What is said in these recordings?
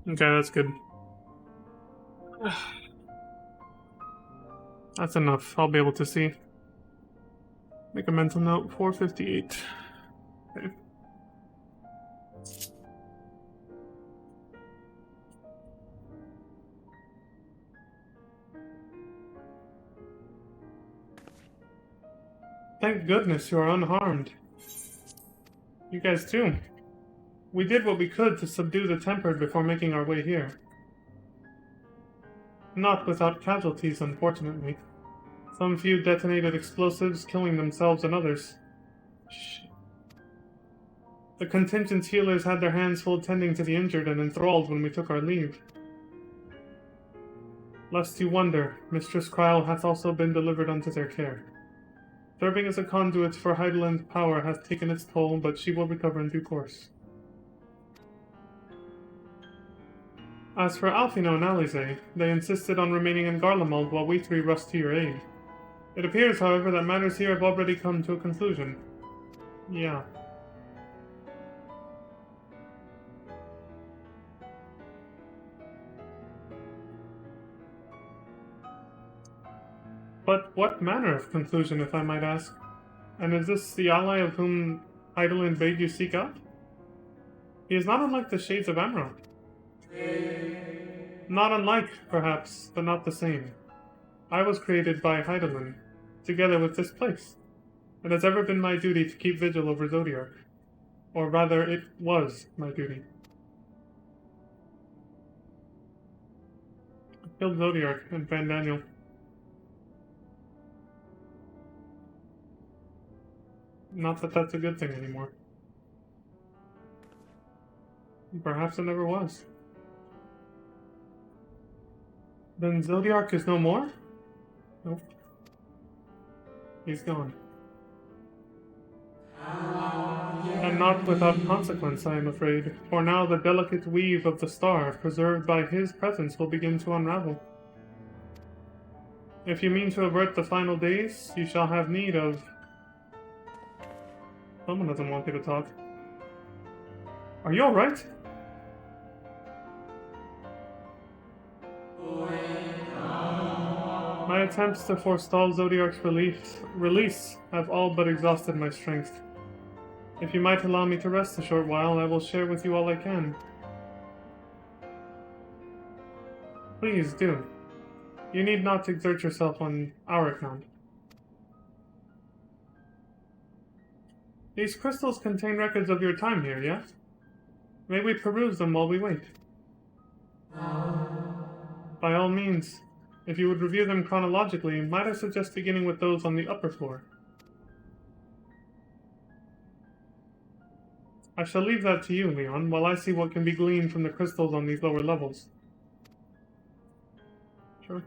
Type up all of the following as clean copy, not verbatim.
Okay, that's good. That's enough. I'll be able to see. Make a mental note, 458. Okay. Thank goodness you are unharmed. You guys too. We did what we could to subdue the Tempered before making our way here. Not without casualties, unfortunately. Some few detonated explosives, killing themselves and others. Shit. The contingent healers had their hands full tending to the injured and enthralled when we took our leave. Lest you wonder, Mistress Krile hath also been delivered unto their care. Serving as a conduit for Heideland's power hath taken its toll, but she will recover in due course. As for Alfino and Alize, they insisted on remaining in Garlemald while we three rushed to your aid. It appears, however, that matters here have already come to a conclusion. Yeah. But what manner of conclusion, if I might ask? And is this the ally of whom Heideland bade you seek out? He is not unlike the Shades of Amro. Not unlike, perhaps, but not the same. I was created by Heideland, together with this place. It has ever been my duty to keep vigil over Zodiark. Or rather, it was my duty. I killed Zodiark and Van Daniel. Not that that's a good thing anymore. Perhaps it never was. Then Zodiark is no more? Nope. He's gone. And not without consequence, I am afraid, for now the delicate weave of the star, preserved by his presence, will begin to unravel. If you mean to avert the final days, you shall have need of... Someone doesn't want you to talk. Are you alright? My attempts to forestall Zodiark's release have all but exhausted my strength. If you might allow me to rest a short while, I will share with you all I can. Please do. You need not exert yourself on our account. These crystals contain records of your time here, yes? May we peruse them while we wait? By all means. If you would review them chronologically, might I suggest beginning with those on the upper floor? I shall leave that to you, Leon, while I see what can be gleaned from the crystals on these lower levels. Sure.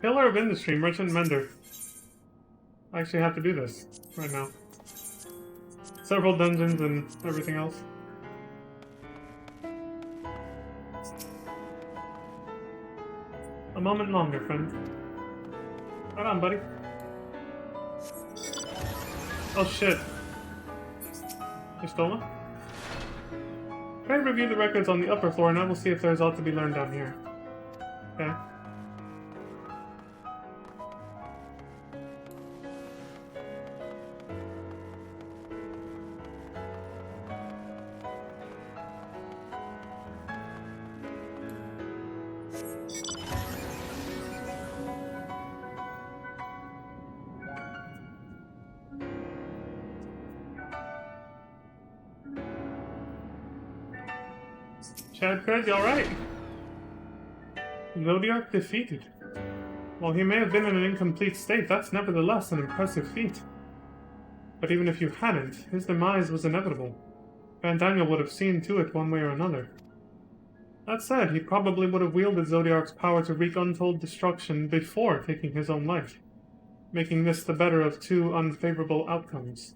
Pillar of Industry, Merchant Mender. I actually have to do this right now. Several dungeons and everything else. A moment longer, friend. Right on, buddy. Oh shit. You stole it? Try to review the records on the upper floor and I will see if there's aught to be learned down here. Okay. Chad Craig, you alright? Zodiark defeated. While he may have been in an incomplete state, that's nevertheless an impressive feat. But even if you hadn't, his demise was inevitable. Van Daniel would have seen to it one way or another. That said, he probably would have wielded Zodiark's power to wreak untold destruction before taking his own life, making this the better of two unfavorable outcomes.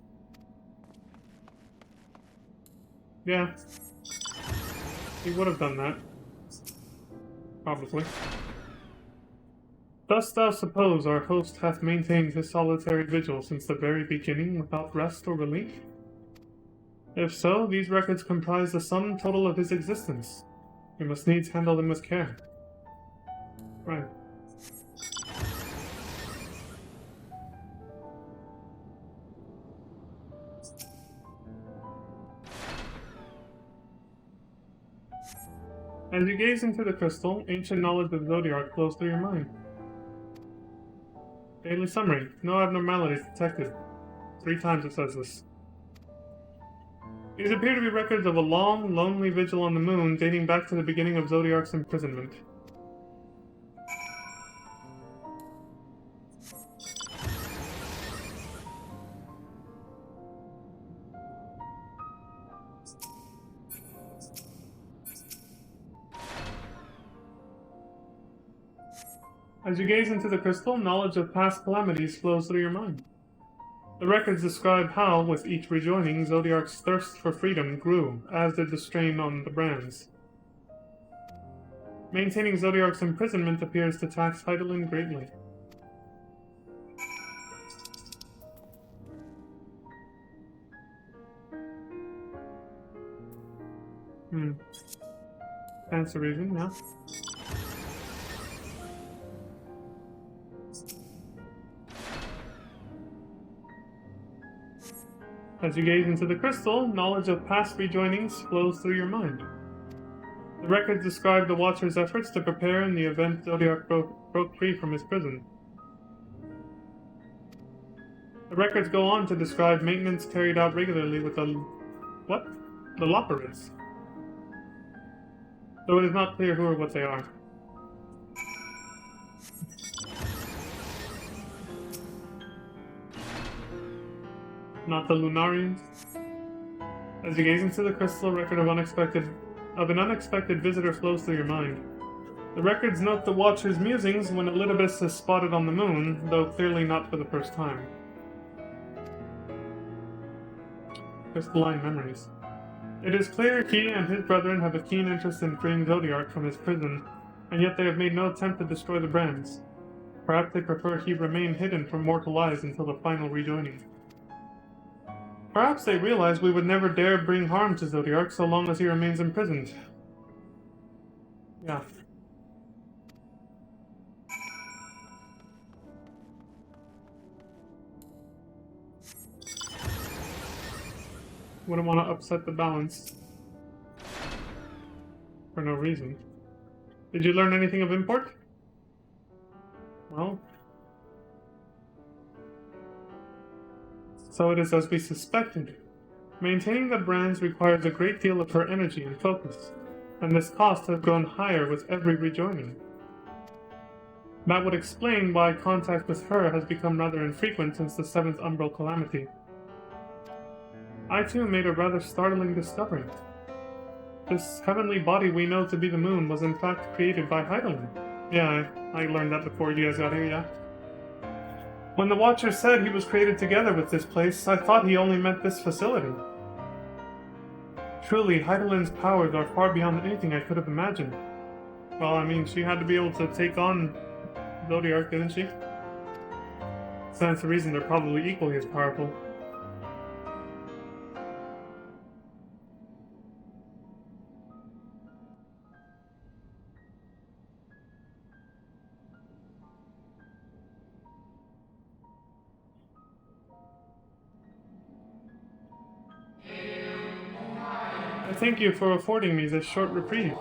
Yeah, he would have done that. Probably. Dost thou suppose our host hath maintained his solitary vigil since the very beginning without rest or relief? If so, these records comprise the sum total of his existence. We must needs handle them with care. Right. As you gaze into the crystal, ancient knowledge of Zodiac flows through your mind. Daily summary. No abnormalities detected. 3 times it says this. These appear to be records of a long, lonely vigil on the moon dating back to the beginning of Zodiac's imprisonment. As you gaze into the crystal, knowledge of past calamities flows through your mind. The records describe how, with each rejoining, Zodiac's thirst for freedom grew, as did the strain on the brands. Maintaining Zodiac's imprisonment appears to tax Heidelin greatly. That's the reason, yeah. As you gaze into the crystal, knowledge of past rejoinings flows through your mind. The records describe the Watcher's efforts to prepare in the event Zodiac broke free from his prison. The records go on to describe maintenance carried out regularly with the... what? The Loperids. Though it is not clear who or what they are. Not the Lunarians. As you gaze into the crystal, record of an unexpected visitor flows through your mind. The records note the Watcher's musings when Elidibus is spotted on the moon, though clearly not for the first time. Crystalline memories. It is clear he and his brethren have a keen interest in freeing Zodiac from his prison, and yet they have made no attempt to destroy the brands. Perhaps they prefer he remain hidden from mortal eyes until the final rejoining. Perhaps they realize we would never dare bring harm to Zodiac so long as he remains imprisoned. Yeah. Wouldn't want to upset the balance. For no reason. Did you learn anything of import? Well... so it is as we suspected. Maintaining the brands requires a great deal of her energy and focus, and this cost has grown higher with every rejoining. That would explain why contact with her has become rather infrequent since the 7th Umbral Calamity. I too made a rather startling discovery. This heavenly body we know to be the moon was in fact created by Heidelin. Yeah, I learned that before you guys got here, yeah. When the Watcher said he was created together with this place, I thought he only meant this facility. Truly, Heidelin's powers are far beyond anything I could have imagined. Well, I mean, she had to be able to take on Zodiac, didn't she? So that's the reason they're probably equally as powerful. Thank you for affording me this short reprieve.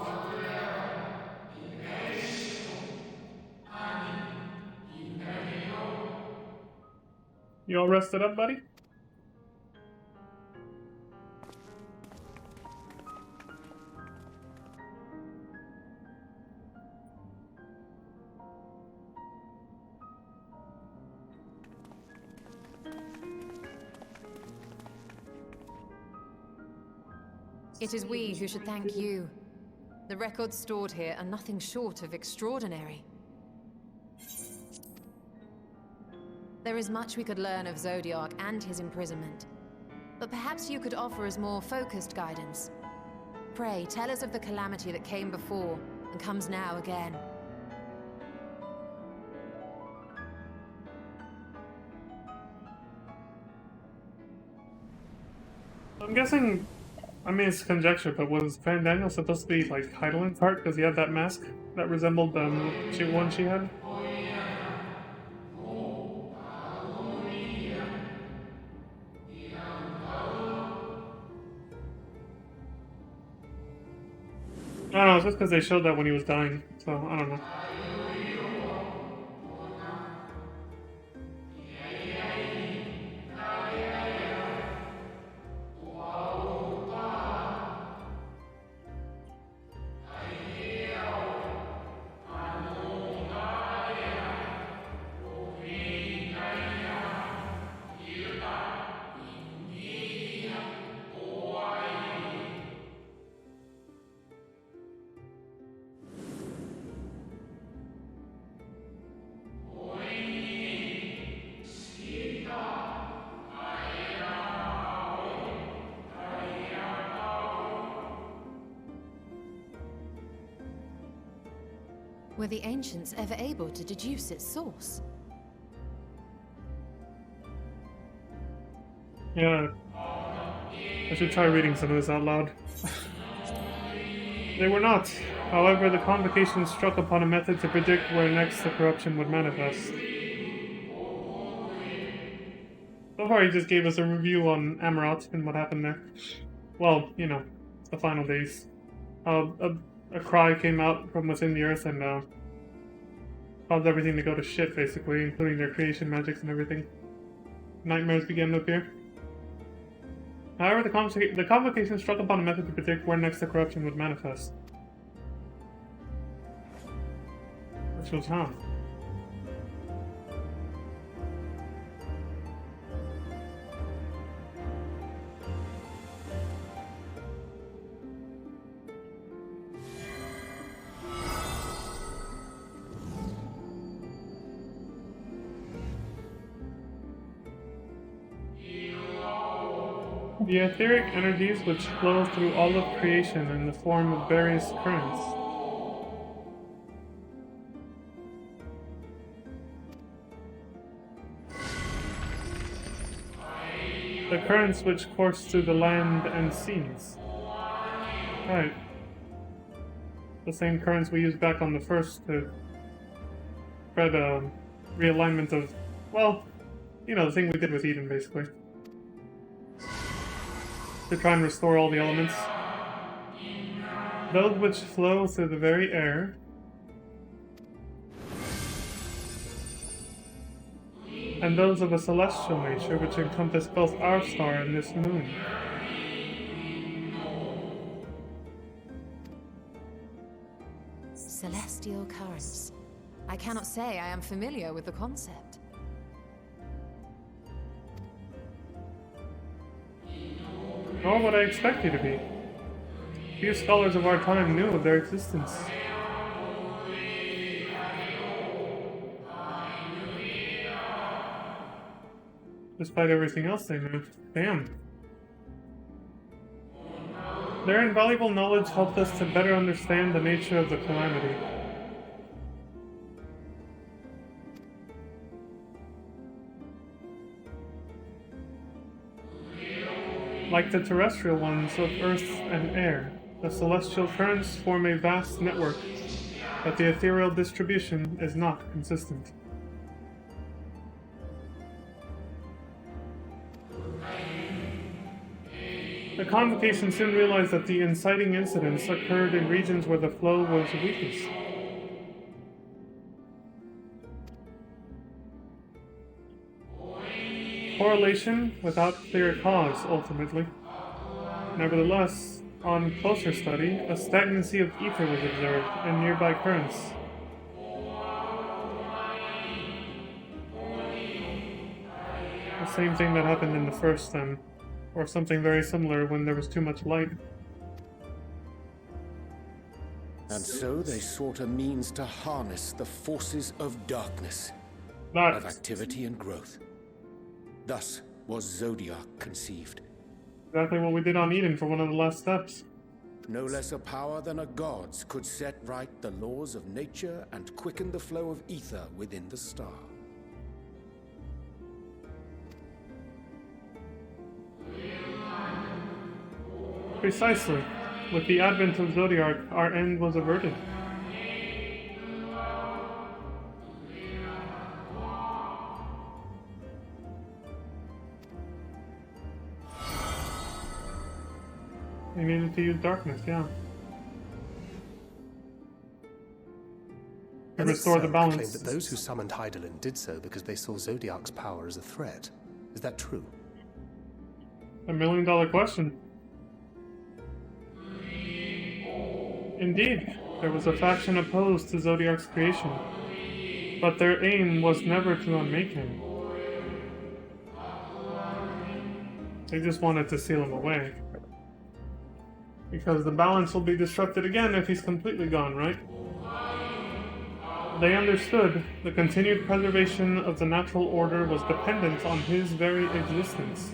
You all rested up, buddy? It is we who should thank you. The records stored here are nothing short of extraordinary. There is much we could learn of Zodiac and his imprisonment. but perhaps you could offer us more focused guidance. Pray, tell us of the calamity that came before and comes now again. I'm guessing, I mean it's conjecture, but was Van Daniel supposed to be like Heidelin's heart because he had that mask that resembled the one she had? I don't know, it's just because they showed that when he was dying, so I don't know. Were the ancients ever able to deduce its source? Yeah, I should try reading some of this out loud. They were not. However, the convocation struck upon a method to predict where next the corruption would manifest. So far, he just gave us a review on Amarot and what happened there. Well, you know, the final days. A cry came out from within the earth and caused everything to go to shit, basically, including their creation magics and everything. Nightmares began to appear. However, the convocation struck upon a method to predict where next the corruption would manifest. Which was how? The etheric energies which flow through all of creation in the form of various currents. The currents which course through the land and seas. Right. The same currents we used back on the first to spread realignment of, well, you know, the thing we did with Eden, basically. To try and restore all the elements. Those which flow through the very air. And those of a celestial nature which encompass both our star and this moon. Celestial currents. I cannot say I am familiar with the concept. Nor would I expect you to be. Few scholars of our time knew of their existence. Despite everything else they knew. Damn. Their invaluable knowledge helped us to better understand the nature of the calamity. Like the terrestrial ones of earth and air, the celestial currents form a vast network, but the ethereal distribution is not consistent. The convocation soon realized that the inciting incidents occurred in regions where the flow was weakest. Correlation without clear cause, ultimately. Nevertheless, on closer study, a stagnancy of ether was observed in nearby currents. The same thing that happened in the first, then. Or something very similar when there was too much light. And so they sought a means to harness the forces of darkness, That of activity and growth. Thus was Zodiac conceived, Exactly what we did on Eden for one of the last steps. No less a power than a god's could set right the laws of nature and quicken the flow of ether within the star. Precisely. With the advent of Zodiark, our end was averted. We needed to use darkness, yeah. To restore the balance. Claimed that those who summoned Hydaelyn did so because they saw Zodiark's power as a threat. Is that true? $1 million question. Indeed, there was a faction opposed to Zodiark's creation, but their aim was never to unmake him. They just wanted to seal him away. Because the balance will be disrupted again if he's completely gone, right? They understood the continued preservation of the natural order was dependent on his very existence.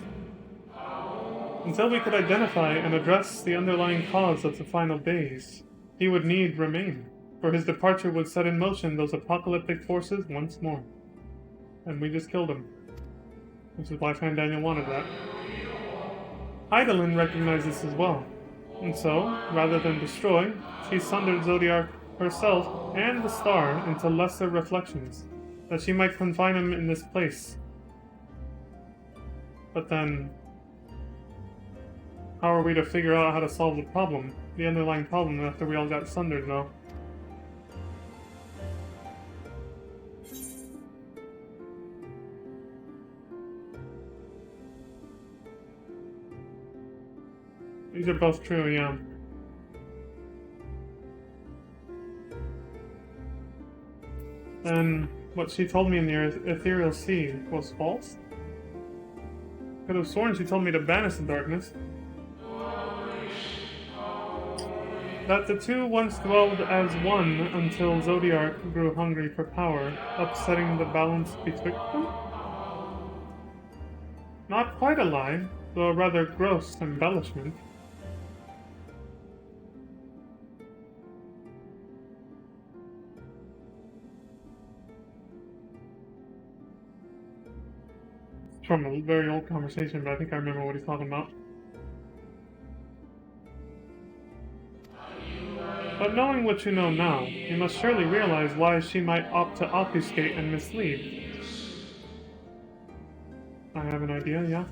Until we could identify and address the underlying cause of the final days, he would need remain, for his departure would set in motion those apocalyptic forces once more. And we just killed him. Which is why Fandaniel wanted that. Hydaelyn recognized this as well. And so, rather than destroy, she sundered Zodiark herself and the star into lesser reflections, that she might confine him in this place. But then, how are we to figure out how to solve the problem? The underlying problem after we all got sundered, though. These are both true, yeah. Then, what she told me in the Ethereal Sea was false? Could have sworn she told me to banish the darkness. That the two once dwelled as one until Zodiark grew hungry for power, upsetting the balance betwixt them? Not quite a lie, though a rather gross embellishment. From a very old conversation, but I think I remember what he's talking about. But knowing what you know now, you must surely realize why she might opt to obfuscate and mislead. I have an idea, yeah?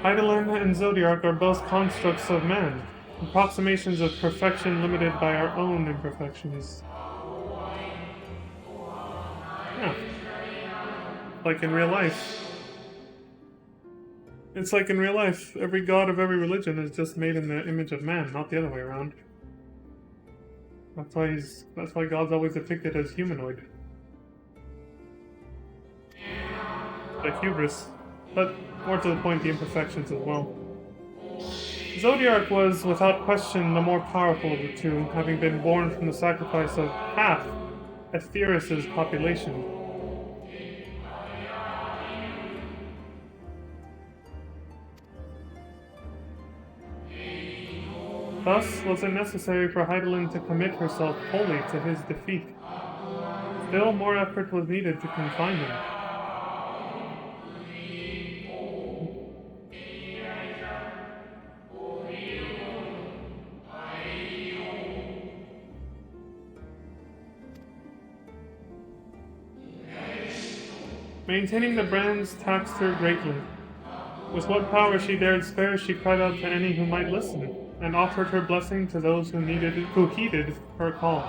Hydaelyn and Zodiark are both constructs of man, approximations of perfection limited by our own imperfections. Yeah. Like in real life. It's like in real life, every god of every religion is just made in the image of man, not the other way around. That's why God's always depicted as humanoid. Like hubris. But more to the point, the imperfections as well. Zodiark was, without question, the more powerful of the two, having been born from the sacrifice of half Aetheris' population. Thus, was it necessary for Hydaelyn to commit herself wholly to his defeat. Still more effort was needed to confine him. Maintaining the brands taxed her greatly. With what power she dared spare, she cried out to any who might listen, and offered her blessing to those who heeded her call.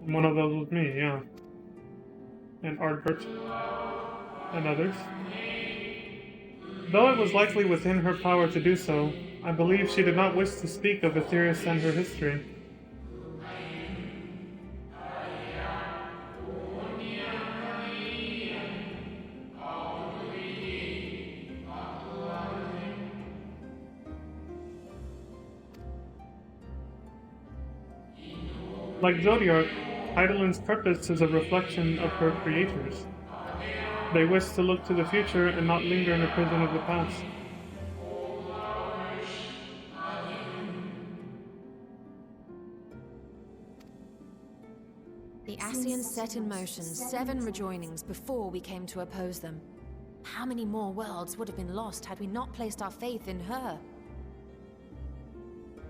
One of those was me, yeah. And Ardbert. And others. Though it was likely within her power to do so, I believe she did not wish to speak of Aetheris and her history. Like Zodiark, Heidelin's purpose is a reflection of her creators. They wish to look to the future and not linger in a prison of the past. The Ascians set in motion 7 rejoinings before we came to oppose them. How many more worlds would have been lost had we not placed our faith in her?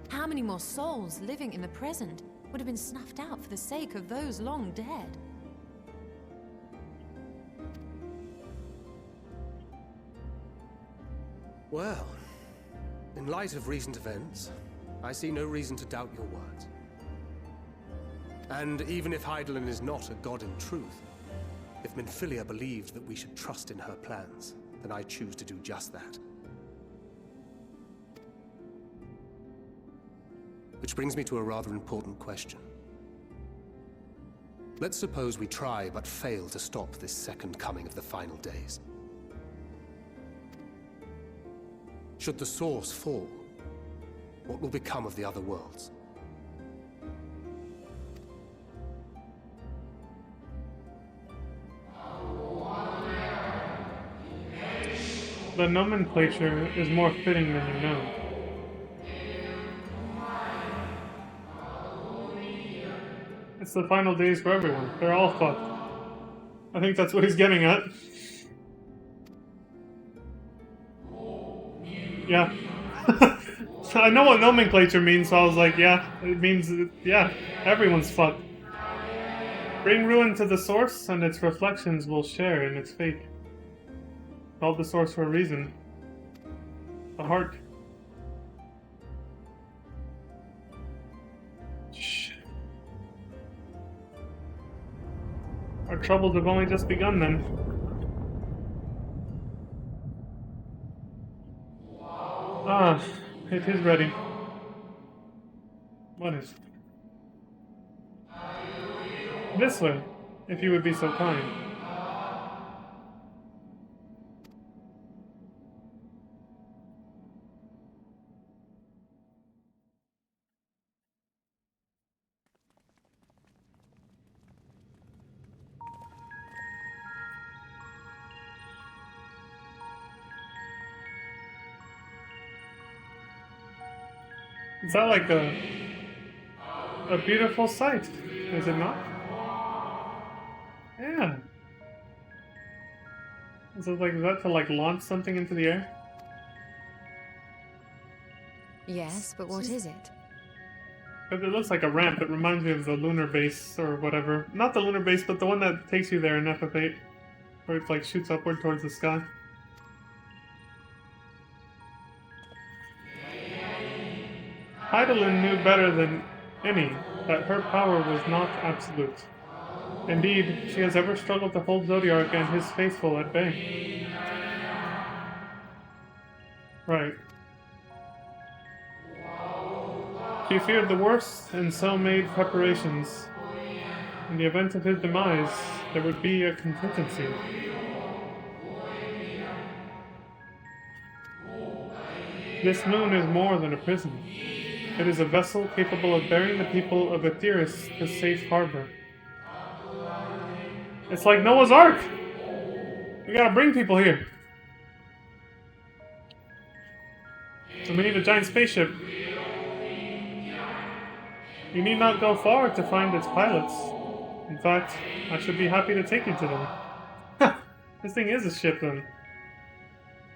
How many more souls living in the present would have been snuffed out for the sake of those long dead? Well, in light of recent events, I see no reason to doubt your words. And even if Heidelin is not a god in truth, if Minfilia believed that we should trust in her plans, then I choose to do just that. Which brings me to a rather important question. Let's suppose we try but fail to stop this second coming of the final days. Should the source fall, what will become of the other worlds? The nomenclature is more fitting than you know. It's the final days for everyone. They're all fucked. I think that's what he's getting at. Yeah. I know what nomenclature means, so I was like, yeah, it means, yeah, everyone's fucked. Bring ruin to the source, and its reflections will share in its fate. Called the source for a reason. The heart. Shit. Our troubles have only just begun then. Ah, it is ready. What is? This way, if you would be so kind. Is that like a beautiful sight, is it not? Yeah. Is that to like launch something into the air? Yes, but what is it? Because it looks like a ramp. It reminds me of the lunar base or whatever. Not the lunar base, but the one that takes you there in FF8, where it like shoots upward towards the sky. Heidelin knew better than any that her power was not absolute. Indeed, she has ever struggled to hold Zodiark and his faithful at bay. Right. She feared the worst and so made preparations. In the event of his demise, there would be a contingency. This moon is more than a prison. It is a vessel capable of bearing the people of Aetheris to safe harbor. It's like Noah's Ark! We gotta bring people here. So we need a giant spaceship. You need not go far to find its pilots. In fact, I should be happy to take you to them. This thing is a ship then.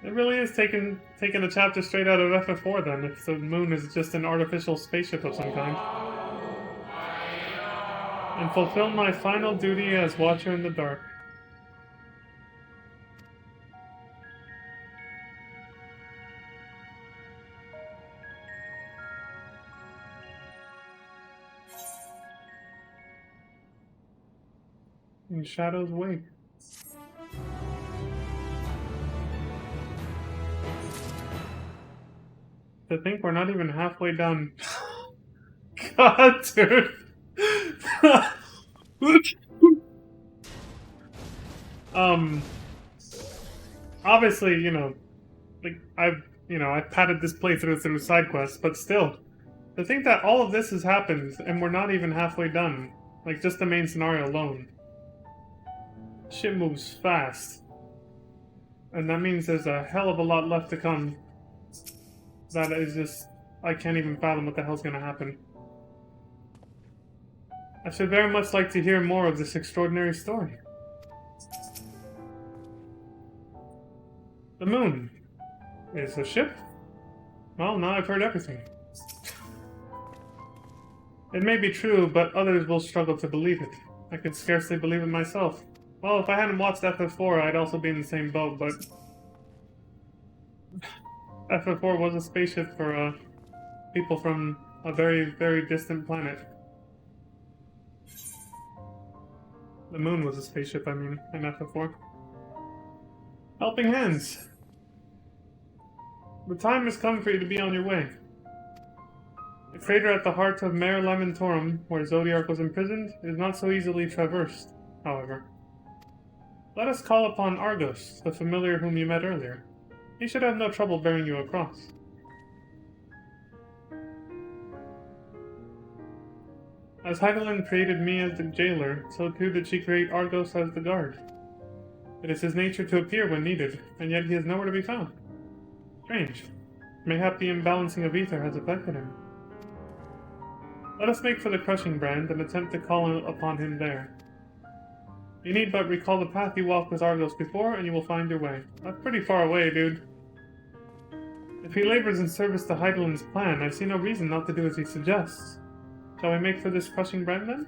It really is taking a chapter straight out of FF4 then, if the moon is just an artificial spaceship of some kind. And fulfill my final duty as Watcher in the Dark. In Shadow's wake. To think we're not even halfway down. God, dude. Obviously, like I've padded this playthrough through side quests, but still, To think that all of this has happened and we're not even halfway done. Like, just the main scenario alone. Shit moves fast. And that means there's a hell of a lot left to come. That is just... I can't even fathom what the hell's gonna happen. I should very much like to hear more of this extraordinary story. The moon. Is a ship? Well, now I've heard everything. It may be true, but others will struggle to believe it. I could scarcely believe it myself. Well, if I hadn't watched FF4, I'd also be in the same boat, but... FF4 was a spaceship for, people from a very, very distant planet. The moon was a spaceship, I mean, in FF4. Helping hands! The time has come for you to be on your way. The crater at the heart of Mare Lamentorum, where Zodiark was imprisoned, is not so easily traversed, however. Let us call upon Argos, the familiar whom you met earlier. He should have no trouble bearing you across. As Heidelin created me as the jailer, so too did she create Argos as the guard. It is his nature to appear when needed, and yet he is nowhere to be found. Strange. Mayhap the imbalancing of ether has affected him. Let us make for the crushing brand and attempt to call upon him there. You need but recall the path you walked with Argos before, and you will find your way. That's pretty far away, dude. If he labors in service to Heidelin's plan, I see no reason not to do as he suggests. Shall we make for this crushing brand, then?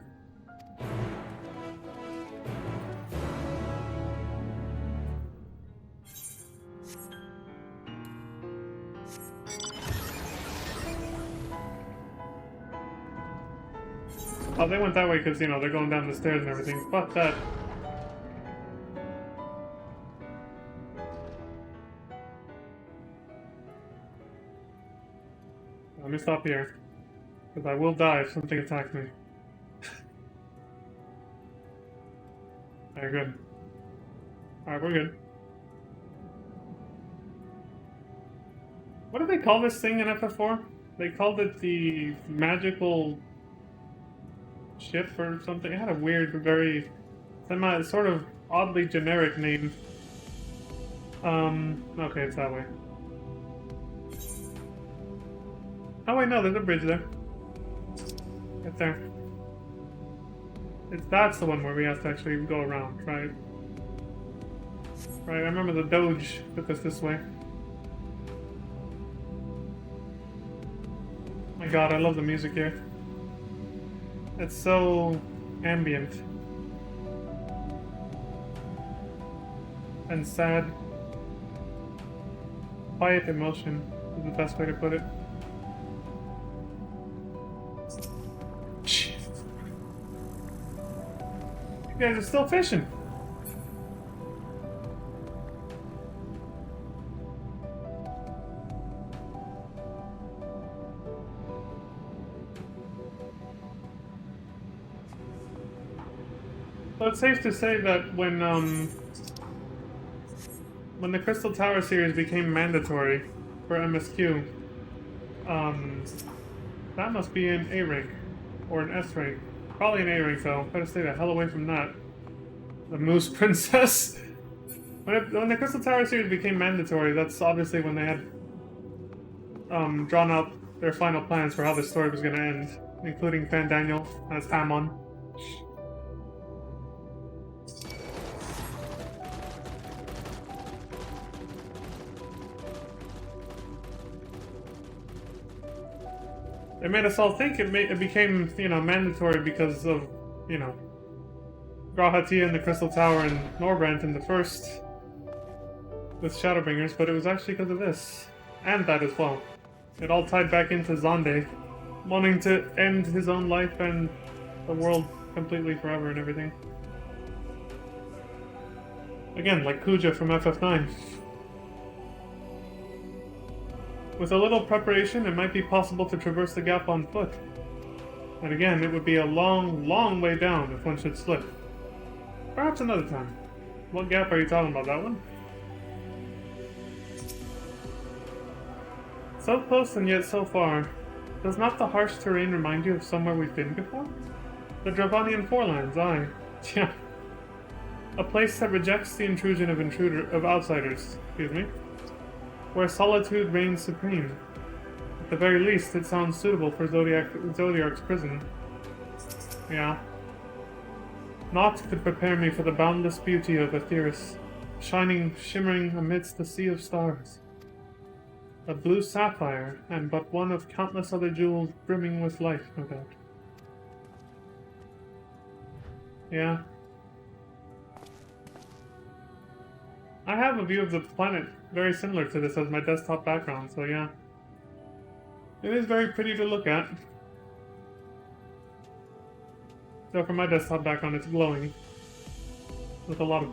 Oh, they went that way because, you know, they're going down the stairs and everything. Fuck that. Let me stop here. Because I will die if something attacks me. Alright, good. Alright, we're good. What do they call this thing in FF4? They called it the magical ship or something. It had a weird, very sort of oddly generic name. Okay, it's that way. Oh wait, no, there's a bridge there. Right there. That's the one where we have to actually go around, right? Right, I remember the Doge took us this way. My god, I love the music here. It's so ambient. And sad. Quiet emotion is the best way to put it. You guys are still fishing. So it's safe to say that when the Crystal Tower series became mandatory for MSQ, that must be an A rank or an S rank. Probably an A rank though. Better stay the hell away from that. The Moose Princess. When the Crystal Tower series became mandatory, that's obviously when they had drawn up their final plans for how the story was going to end, including Fandaniel as Hamon. It made us all think it became, you know, mandatory because of, you know, Grahatia and the Crystal Tower and Norbrandt in the first with Shadowbringers, but it was actually because of this. And that as well. It all tied back into Zonde wanting to end his own life and the world completely forever and everything. Again, like Kuja from FF9. With a little preparation, it might be possible to traverse the gap on foot. And again, it would be a long, long way down if one should slip. Perhaps another time. What gap are you talking about, that one? So close and yet so far. Does not the harsh terrain remind you of somewhere we've been before? The Dravanian Forelands, aye. Yeah. A place that rejects the intrusion of outsiders, excuse me. Where solitude reigns supreme. At the very least, it sounds suitable for Zodiark's prison. Yeah. Naught could prepare me for the boundless beauty of Aetheris, shimmering amidst the sea of stars. A blue sapphire, and but one of countless other jewels brimming with life, no doubt. Yeah. I have a view of the planet very similar to this as my desktop background, so yeah. It is very pretty to look at. So for my desktop background, it's glowing. With a lot of...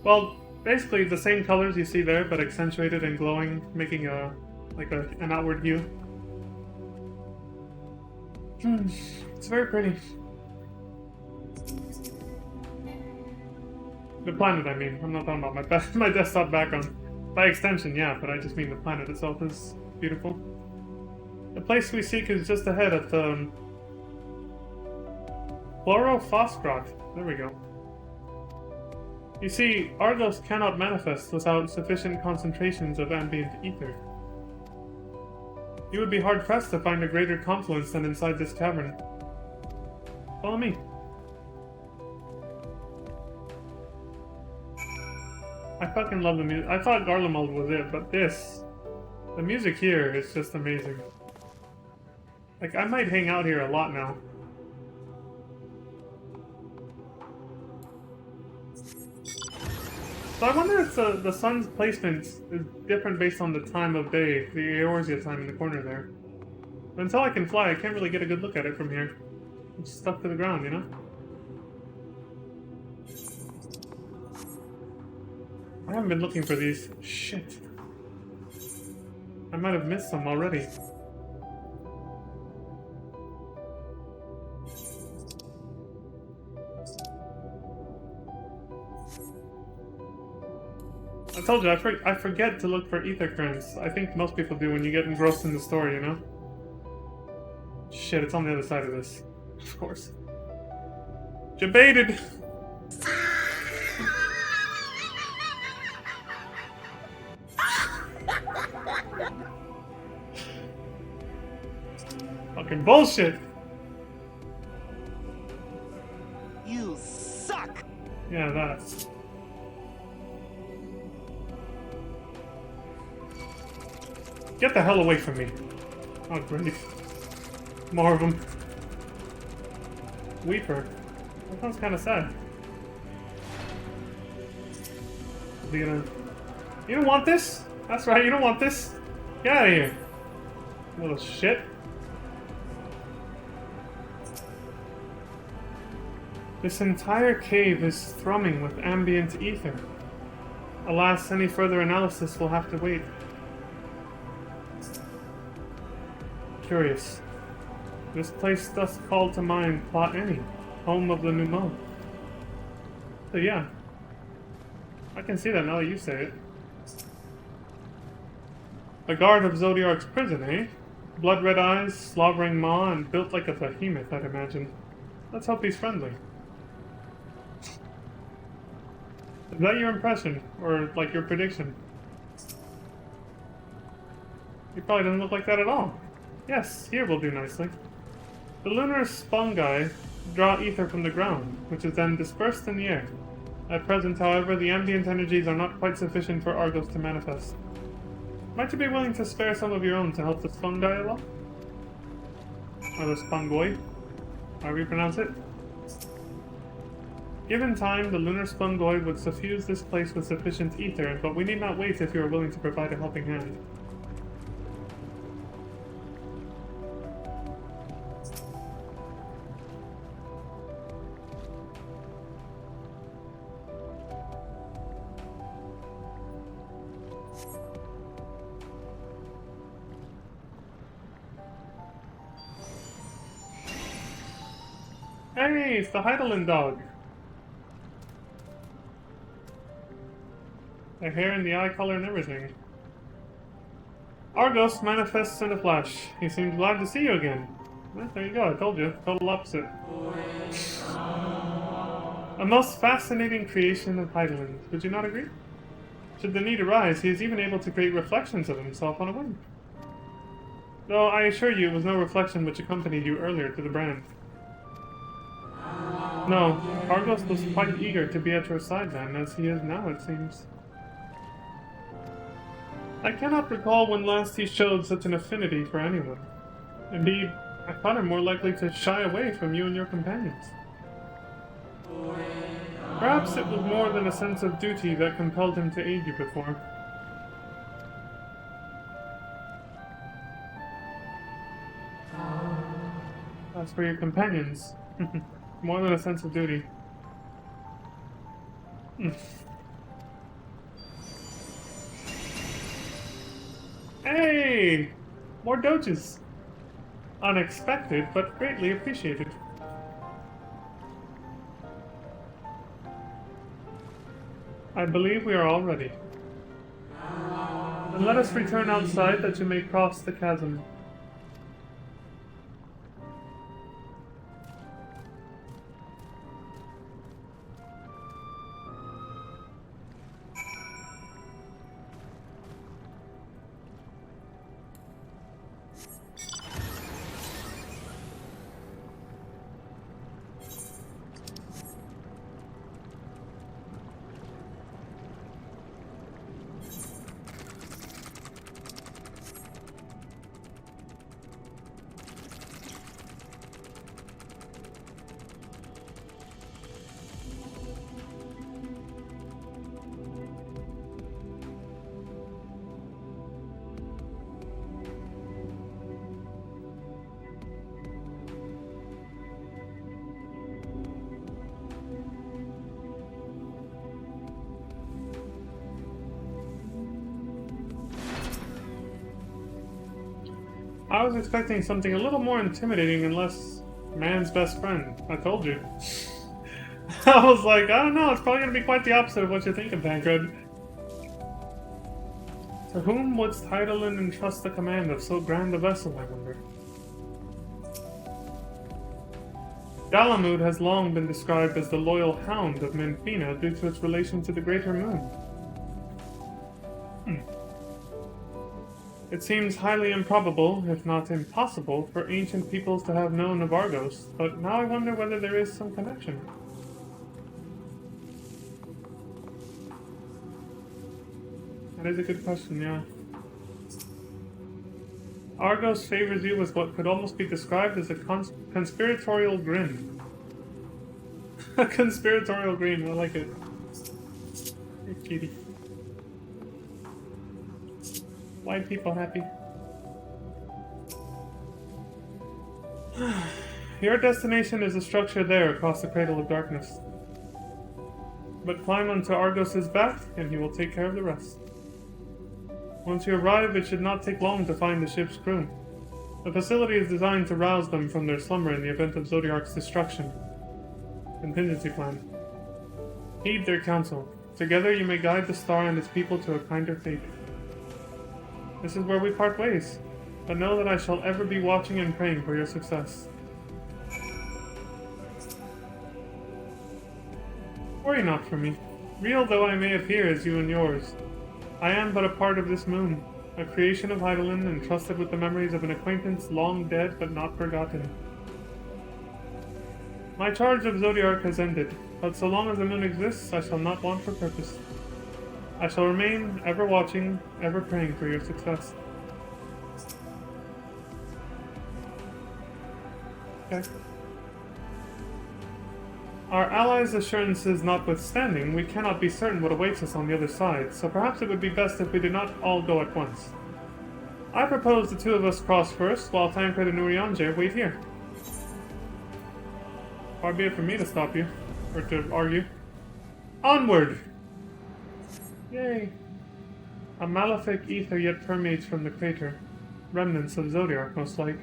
Well, basically the same colors you see there, but accentuated and glowing, making an outward hue. It's very pretty. The planet, I mean. I'm not talking about my desktop background. By extension, yeah, but I just mean the planet itself is beautiful. The place we seek is just ahead at the... Chlorophosgrot. There we go. You see, Argos cannot manifest without sufficient concentrations of ambient ether. You would be hard-pressed to find a greater confluence than inside this cavern. Follow me. I fucking love the music. I thought Garlemald was it, but the music here is just amazing. Like, I might hang out here a lot now. So I wonder if the sun's placement is different based on the time of day, the Eorzea time in the corner there. But until I can fly, I can't really get a good look at it from here. It's stuck to the ground, you know? I haven't been looking for these. Shit. I might have missed some already. I told you, I forget to look for ether currents. I think most people do when you get engrossed in the story, you know? Shit, it's on the other side of this. Of course. Debated! Fucking bullshit! You suck! Yeah, that's... Get the hell away from me. Oh, great. More of them. Weeper. That sounds kind of sad. Is he gonna... You don't want this? That's right, you don't want this. Get out of here. Little shit. This entire cave is thrumming with ambient ether. Alas, any further analysis will have to wait. Curious. This place thus called to mind Plot Any, home of the Numon. So yeah, I can see that now that you say it. A guard of Zodiark's prison, eh? Blood-red eyes, slobbering maw, and built like a behemoth, I'd imagine. Let's hope he's friendly. Is that your impression? Or, like, your prediction? He probably doesn't look like that at all. Yes, here will do nicely. The lunar fungi draw ether from the ground, which is then dispersed in the air. At present, however, the ambient energies are not quite sufficient for Argos to manifest. Might you be willing to spare some of your own to help the fungi along? Or the spungoi, however you pronounce it. Given time, the lunar spungoi would suffuse this place with sufficient ether, but we need not wait if you are willing to provide a helping hand. Hey, it's the Heidelin dog. The hair and the eye color and everything. Argos manifests in a flash. He seemed glad to see you again. Well, there you go, I told you. Total opposite. A most fascinating creation of Heidelin. Would you not agree? Should the need arise, he is even able to create reflections of himself on a whim. Though I assure you it was no reflection which accompanied you earlier to the brand. No, Argos was quite eager to be at your side then, as he is now, it seems. I cannot recall when last he showed such an affinity for anyone. Indeed, I thought him more likely to shy away from you and your companions. Perhaps it was more than a sense of duty that compelled him to aid you before. As for your companions, more than a sense of duty. Hey! More doges! Unexpected, but greatly appreciated. I believe we are all ready. Then let us return outside that you may cross the chasm. I was expecting something a little more intimidating and less man's best friend. I told you. I was like, I don't know, it's probably going to be quite the opposite of what you're thinking, Tancred. To whom wouldst Heidelin entrust the command of so grand a vessel, I wonder? Dalamud has long been described as the loyal hound of Menfina due to its relation to the Greater Moon. It seems highly improbable, if not impossible, for ancient peoples to have known of Argos, but now I wonder whether there is some connection. That is a good question, yeah. Argos favors you with what could almost be described as a conspiratorial grin. A conspiratorial grin, I like it. Hey, cutie. White people happy. Your destination is a structure there across the Cradle of Darkness. But climb onto Argos's back, and he will take care of the rest. Once you arrive, it should not take long to find the ship's crew. The facility is designed to rouse them from their slumber in the event of Zodiark's destruction. Contingency plan. Heed their counsel. Together you may guide the star and its people to a kinder fate. This is where we part ways, but know that I shall ever be watching and praying for your success. Worry not for me. Real though I may appear as you and yours, I am but a part of this moon, a creation of Heidelin entrusted with the memories of an acquaintance long dead but not forgotten. My charge of Zodiark has ended, but so long as the moon exists, I shall not want for purpose. I shall remain ever watching, ever praying for your success. Okay. Our allies' assurances notwithstanding, we cannot be certain what awaits us on the other side, so perhaps it would be best if we did not all go at once. I propose the two of us cross first, while Tancred and Urianger wait here. Far be it from me to stop you, or to argue. Onward! Yay! A malefic ether yet permeates from the crater. Remnants of Zodiark, most like.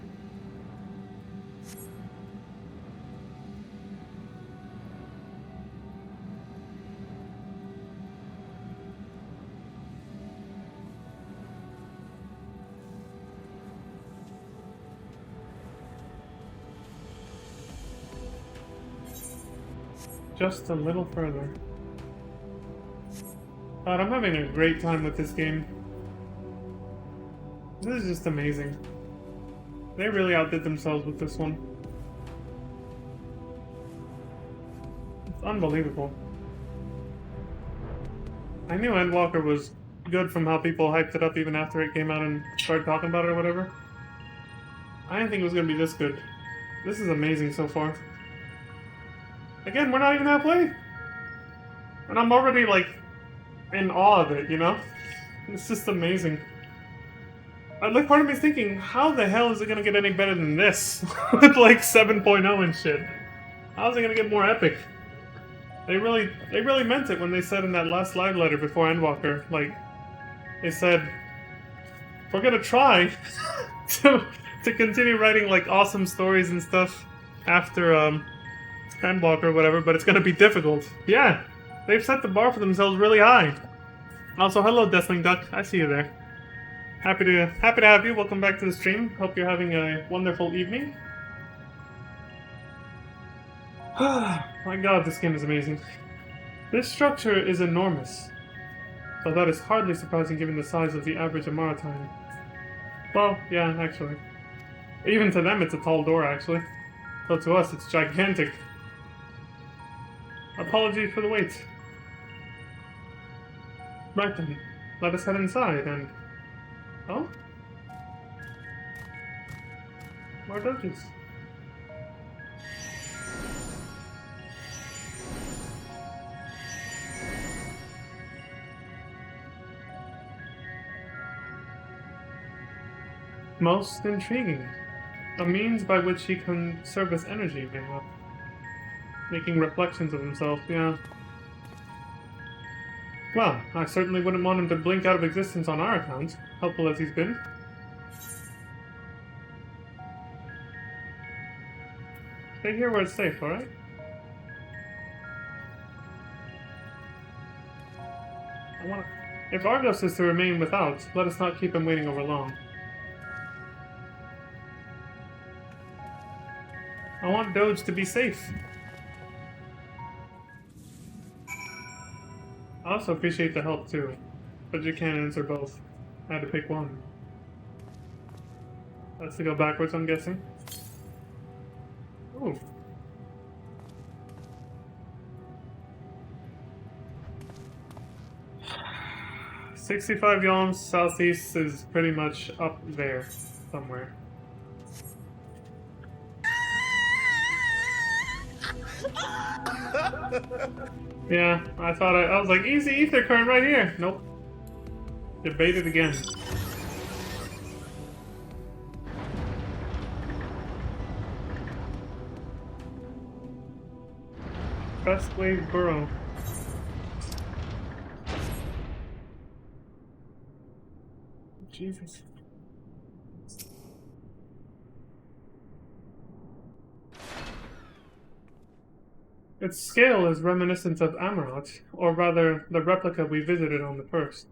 just a little further. God, I'm having a great time with this game. This is just amazing. They really outdid themselves with this one. It's unbelievable. I knew Endwalker was good from how people hyped it up even after it came out and started talking about it or whatever. I didn't think it was going to be this good. This is amazing so far. Again, we're not even halfway. And I'm already, like, in awe of it, you know? It's just amazing. Like, part of me is thinking, how the hell is it gonna get any better than this? With, like, 7.0 and shit. How is it gonna get more epic? They really meant it when they said in that last live letter before Endwalker, like, they said, we're gonna try to continue writing, like, awesome stories and stuff after, Endwalker or whatever, but it's gonna be difficult. Yeah, they've set the bar for themselves really high. Also, hello, Deathling Duck. I see you there. Happy to have you. Welcome back to the stream. Hope you're having a wonderful evening. My god, this game is amazing. This structure is enormous, though that is hardly surprising given the size of the average Amaratine. Well, yeah, actually. Even to them, it's a tall door, actually. But to us, it's gigantic. Apologies for the wait. Right then, let us head inside and... Oh? More doges. Most intriguing. A means by which he can serve as energy, maybe. Making reflections of himself, yeah. Well, I certainly wouldn't want him to blink out of existence on our account, helpful as he's been. Stay here where it's safe, alright? If Argos is to remain without, let us not keep him waiting over long. I want Doge to be safe. I also appreciate the help too, but you can't answer both. I had to pick one. That's to go backwards, I'm guessing. Ooh. $65 yalms southeast is pretty much up there somewhere. Yeah, I thought I was like, easy ether current right here. Nope. Debated again. Best wave burrow. Jesus. Its scale is reminiscent of Amarot, or rather, the replica we visited on the first.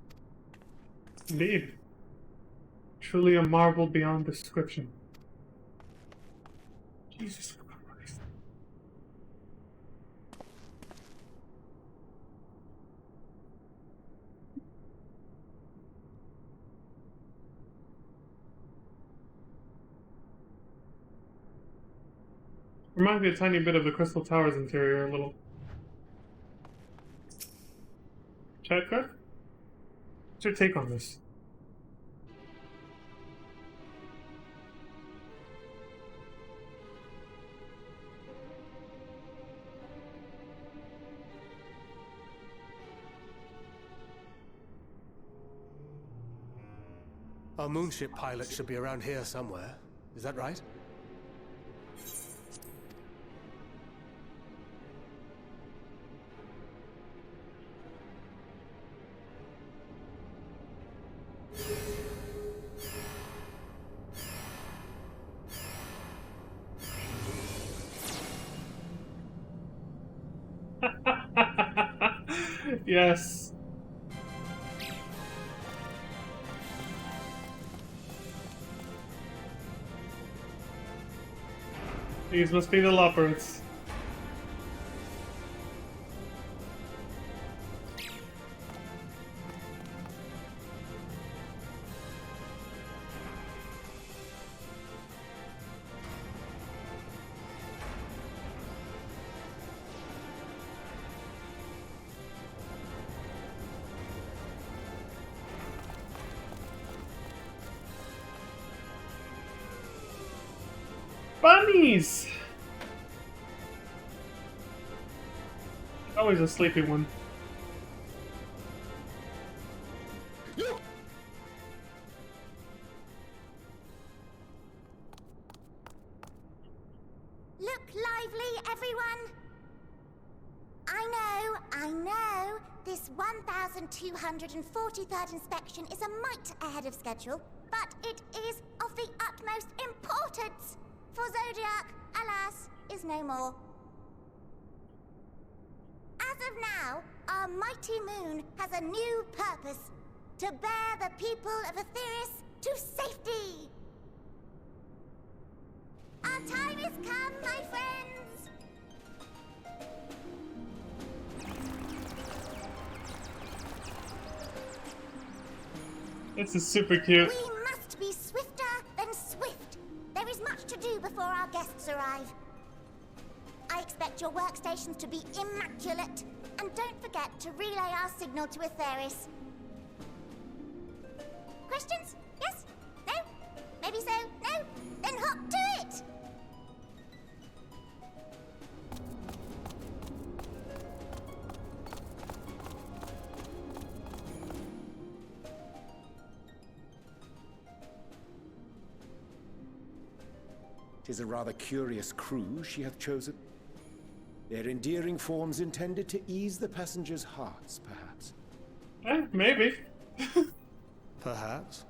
Indeed. Truly a marvel beyond description. Jesus Christ. Reminds me a tiny bit of the Crystal Tower's interior, a little. Chat card? What's your take on this? Our moonship pilot should be around here somewhere. Is that right? Yes. These must be the leopards. Bunnies! Always a sleepy one. Look lively, everyone! I know, this 1243rd inspection is a mite ahead of schedule, but it is of the utmost importance, for Zodiac, alas, is no more. As of now, our mighty moon has a new purpose, to bear the people of Aetheris to safety! Our time has come, my friends! This is super cute. We must be swifter than swift. There is much to do before our guests arrive. I expect your workstations to be immaculate, and don't forget to relay our signal to Aetheris. Questions? Yes? No? Maybe so? No? Then hop to it! Tis a rather curious crew she hath chosen. Their endearing forms intended to ease the passengers' hearts, perhaps. Maybe. Perhaps.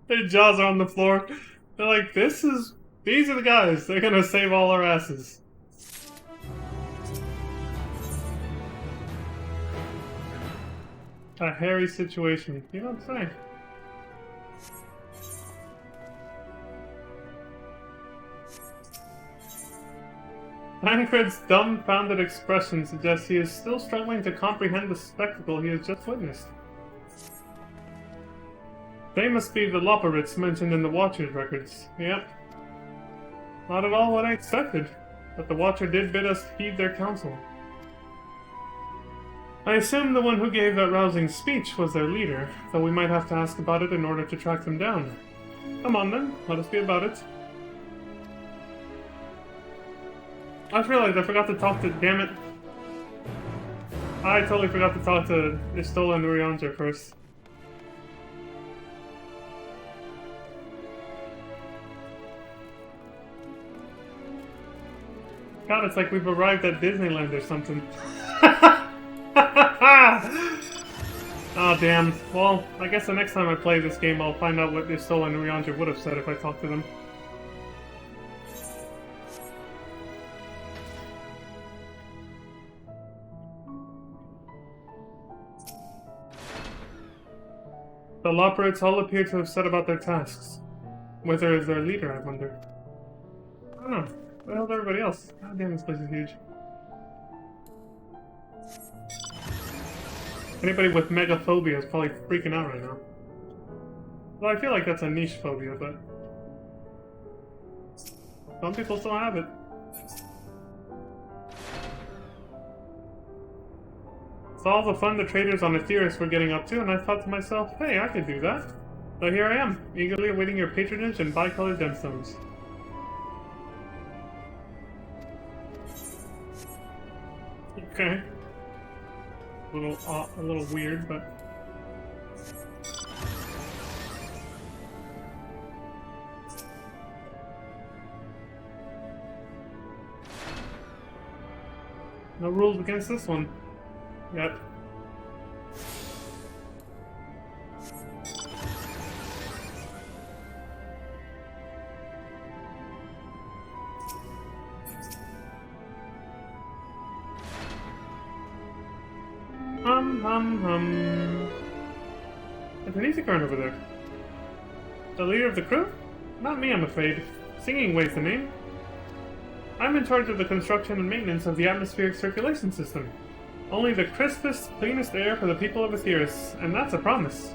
Their jaws are on the floor. They're like, these are the guys. They're gonna save all our asses. A hairy situation. You don't say. Tancred's dumbfounded expression suggests he is still struggling to comprehend the spectacle he has just witnessed. They must be the Loporits mentioned in the Watcher's records. Yep. Not at all what I expected, but the Watcher did bid us heed their counsel. I assume the one who gave that rousing speech was their leader, though we might have to ask about it in order to track them down. Come on then, let us be about it. I just realized I forgot to talk to... Damn it. I totally forgot to talk to Istola and Urianger first. God, it's like we've arrived at Disneyland or something. Oh, damn. Well, I guess the next time I play this game, I'll find out what Istola and Urianger would have said if I talked to them. The Loporits all appear to have set about their tasks. Whether is their leader, I wonder. I don't know. Where the hell's everybody else? God damn, this place is huge. Anybody with megaphobia is probably freaking out right now. Well, I feel like that's a niche phobia, but... some people still have it. Saw all the fun the traders on Aetheris were getting up to, and I thought to myself, hey, I could do that. So here I am, eagerly awaiting your patronage and bicolored gemstones. Okay. A little weird, but... no rules against this one. Yep. There's an easy current over there. The leader of the crew? Not me, I'm afraid. Singing Wave's the name. I'm in charge of the construction and maintenance of the atmospheric circulation system. Only the crispest, cleanest air for the people of Aetheris, and that's a promise.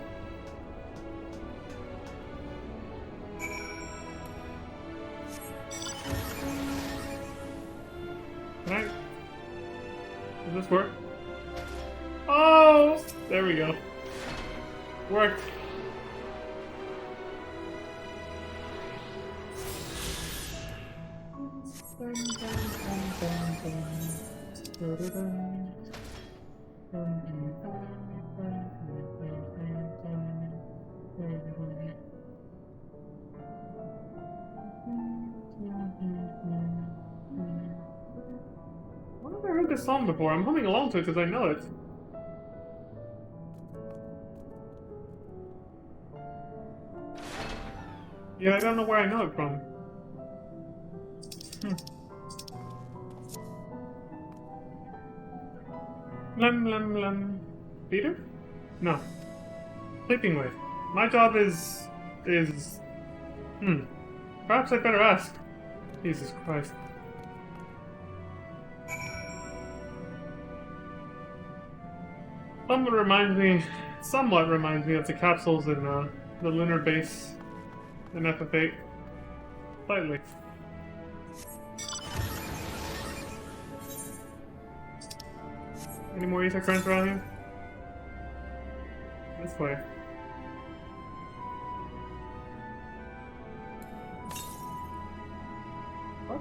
Can Does this work? Oh! There we go. Worked. Why have I heard this song before? I'm humming along to it because I know it. Yeah, I don't know where I know it from. Lum lum lum. Peter? No. Sleeping with. My job is... Perhaps I'd better ask. Jesus Christ. Somewhat reminds me of the capsules in the lunar base in FF8. Slightly. Any more ether currents around here? This way. What?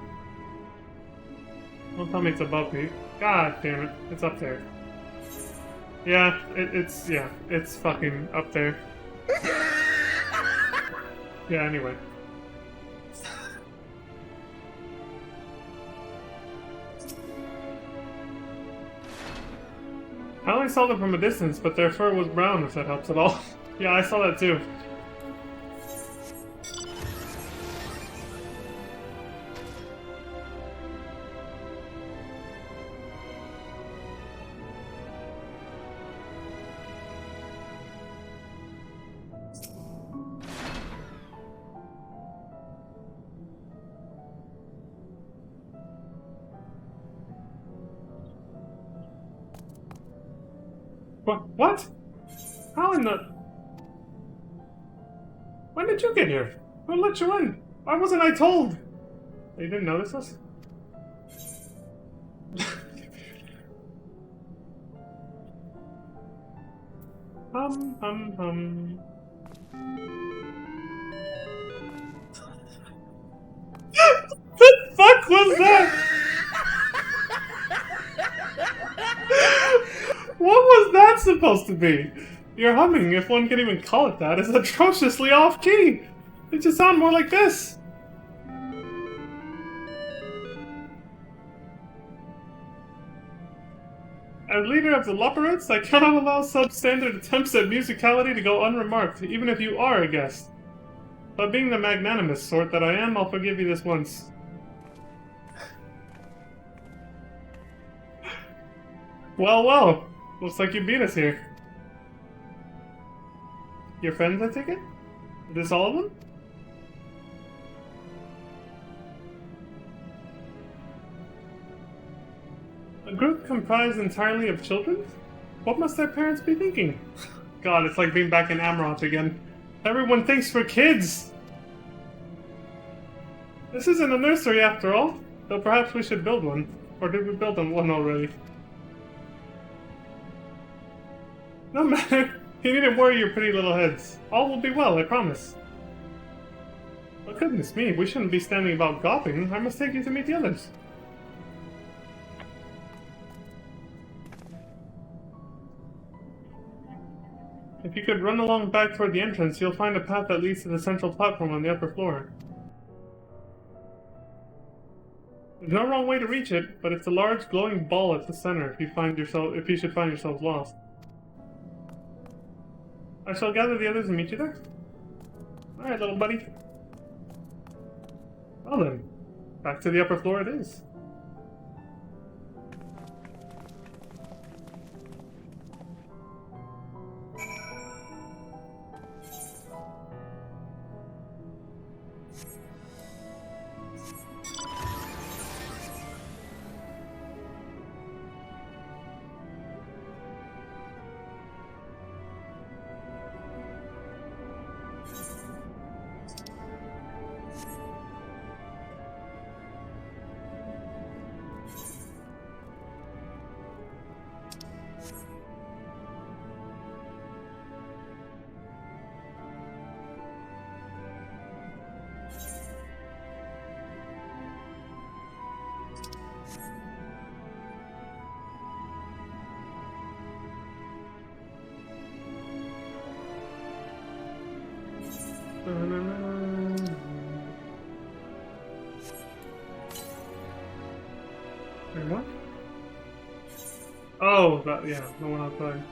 Don't tell me it's above me. God damn it. It's up there. Yeah, it's fucking up there. Yeah, anyway. I only saw them from a distance, but their fur was brown, if that helps at all. Yeah, I saw that too. What? How in the... When did you get here? Who let you in? Why wasn't I told? You didn't notice us? Hum. What the fuck was that? What was that supposed to be? Your humming, if one can even call it that, is atrociously off-key. It should sound more like this. As leader of the Lopperites, I cannot allow substandard attempts at musicality to go unremarked, even if you are a guest. But being the magnanimous sort that I am, I'll forgive you this once. Well. Looks like you beat us here. Your friends, I take it? Is this all of them? A group comprised entirely of children? What must their parents be thinking? God, it's like being back in Amaranth again. Everyone thinks we're kids! This isn't a nursery after all, though perhaps we should build one. Or did we build one already? No matter. You needn't worry your pretty little heads. All will be well, I promise. Oh, goodness me, we shouldn't be standing about gawping. I must take you to meet the others. If you could run along back toward the entrance, you'll find a path that leads to the central platform on the upper floor. There's no wrong way to reach it, but it's a large glowing ball at the center if you should find yourselves lost. I shall gather the others and meet you there. Alright, little buddy. Well then, back to the upper floor it is. Wait, what? Oh, that, yeah, the one outside.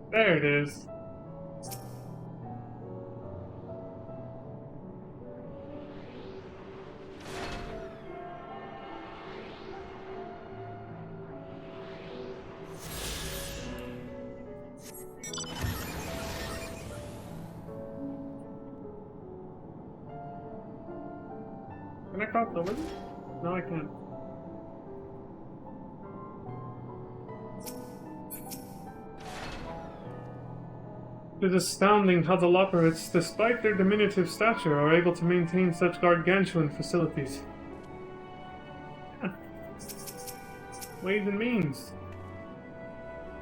There it is. Can I cross over this? No, I can't. It is astounding how the Loporrits, despite their diminutive stature, are able to maintain such gargantuan facilities. Ways and means.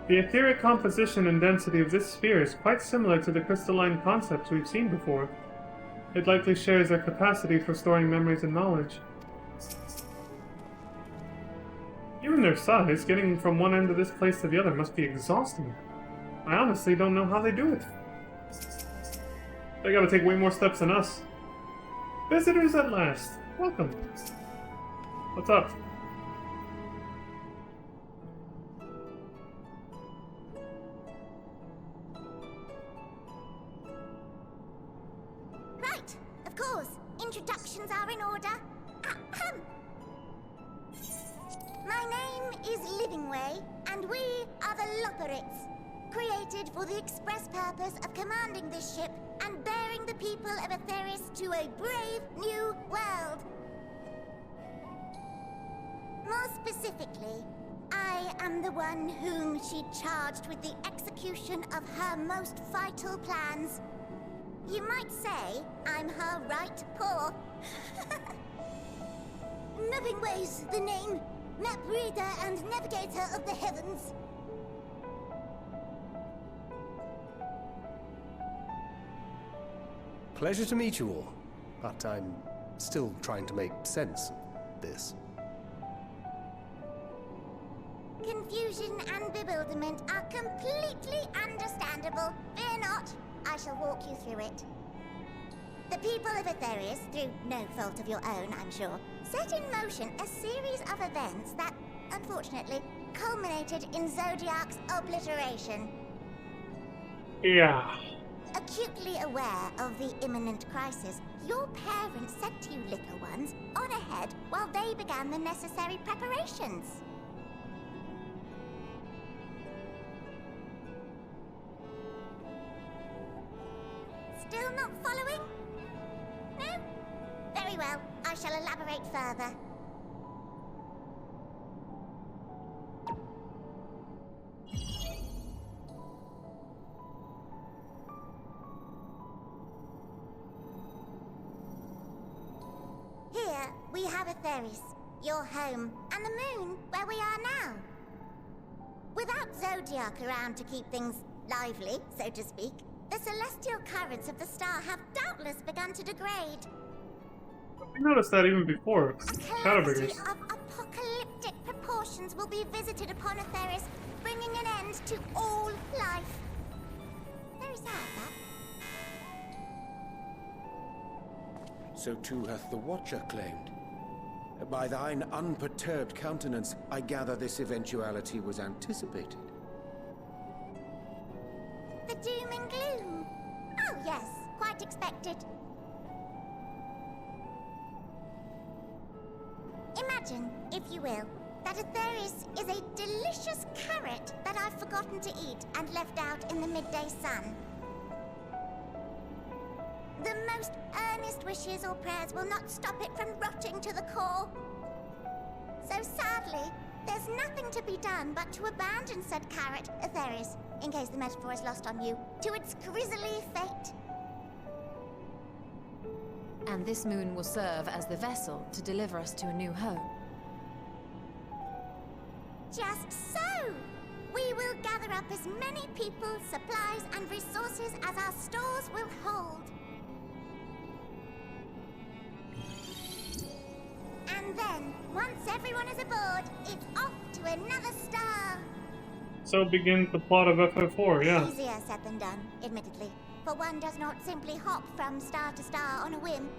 The etheric composition and density of this sphere is quite similar to the crystalline concepts we've seen before. It likely shares their capacity for storing memories and knowledge. Given their size, getting from one end of this place to the other must be exhausting. I honestly don't know how they do it. They gotta take way more steps than us. Visitors at last. Welcome. What's up? Right, of course. Introductions are in order. Ahem. My name is Livingway, and we are the Loporrits, created for the express purpose of commanding this ship and bearing the people of Etheris to a brave new world. More specifically, I am the one whom she charged with the execution of her most vital plans. You might say I'm her right paw. Livingway's the name, map reader and navigator of the heavens. Pleasure to meet you all, but I'm still trying to make sense of this. Confusion and bewilderment are completely understandable. Fear not, I shall walk you through it. The people of Etheris, through no fault of your own, I'm sure, set in motion a series of events that, unfortunately, culminated in Zodiac's obliteration. Yeah. Acutely aware of the imminent crisis, your parents sent you little ones on ahead while they began the necessary preparations. Still not following? No? Very well, I shall elaborate further. Here, we have Etheris, your home, and the moon, where we are now. Without Zodiac around to keep things lively, so to speak, the celestial currents of the star have doubtless begun to degrade. We noticed that even before. A calamity Shadowbringers. of apocalyptic proportions will be visited upon Etheris, bringing an end to all life. Very sad, that. So too hath the Watcher claimed. By thine unperturbed countenance, I gather this eventuality was anticipated. The doom and gloom. Oh yes, quite expected. Imagine, if you will, that Etheris is a delicious carrot that I've forgotten to eat and left out in the midday sun. The most earnest wishes or prayers will not stop it from rotting to the core. So sadly, there's nothing to be done but to abandon said carrot, Etheris, in case the metaphor is lost on you, to its grisly fate. And this moon will serve as the vessel to deliver us to a new home. Just so! We will gather up as many people, supplies, and resources as our stores will hold. And then, once everyone is aboard, it's off to another star. So begins the plot of FF4, yeah. Easier said than done, admittedly. For one does not simply hop from star to star on a whim.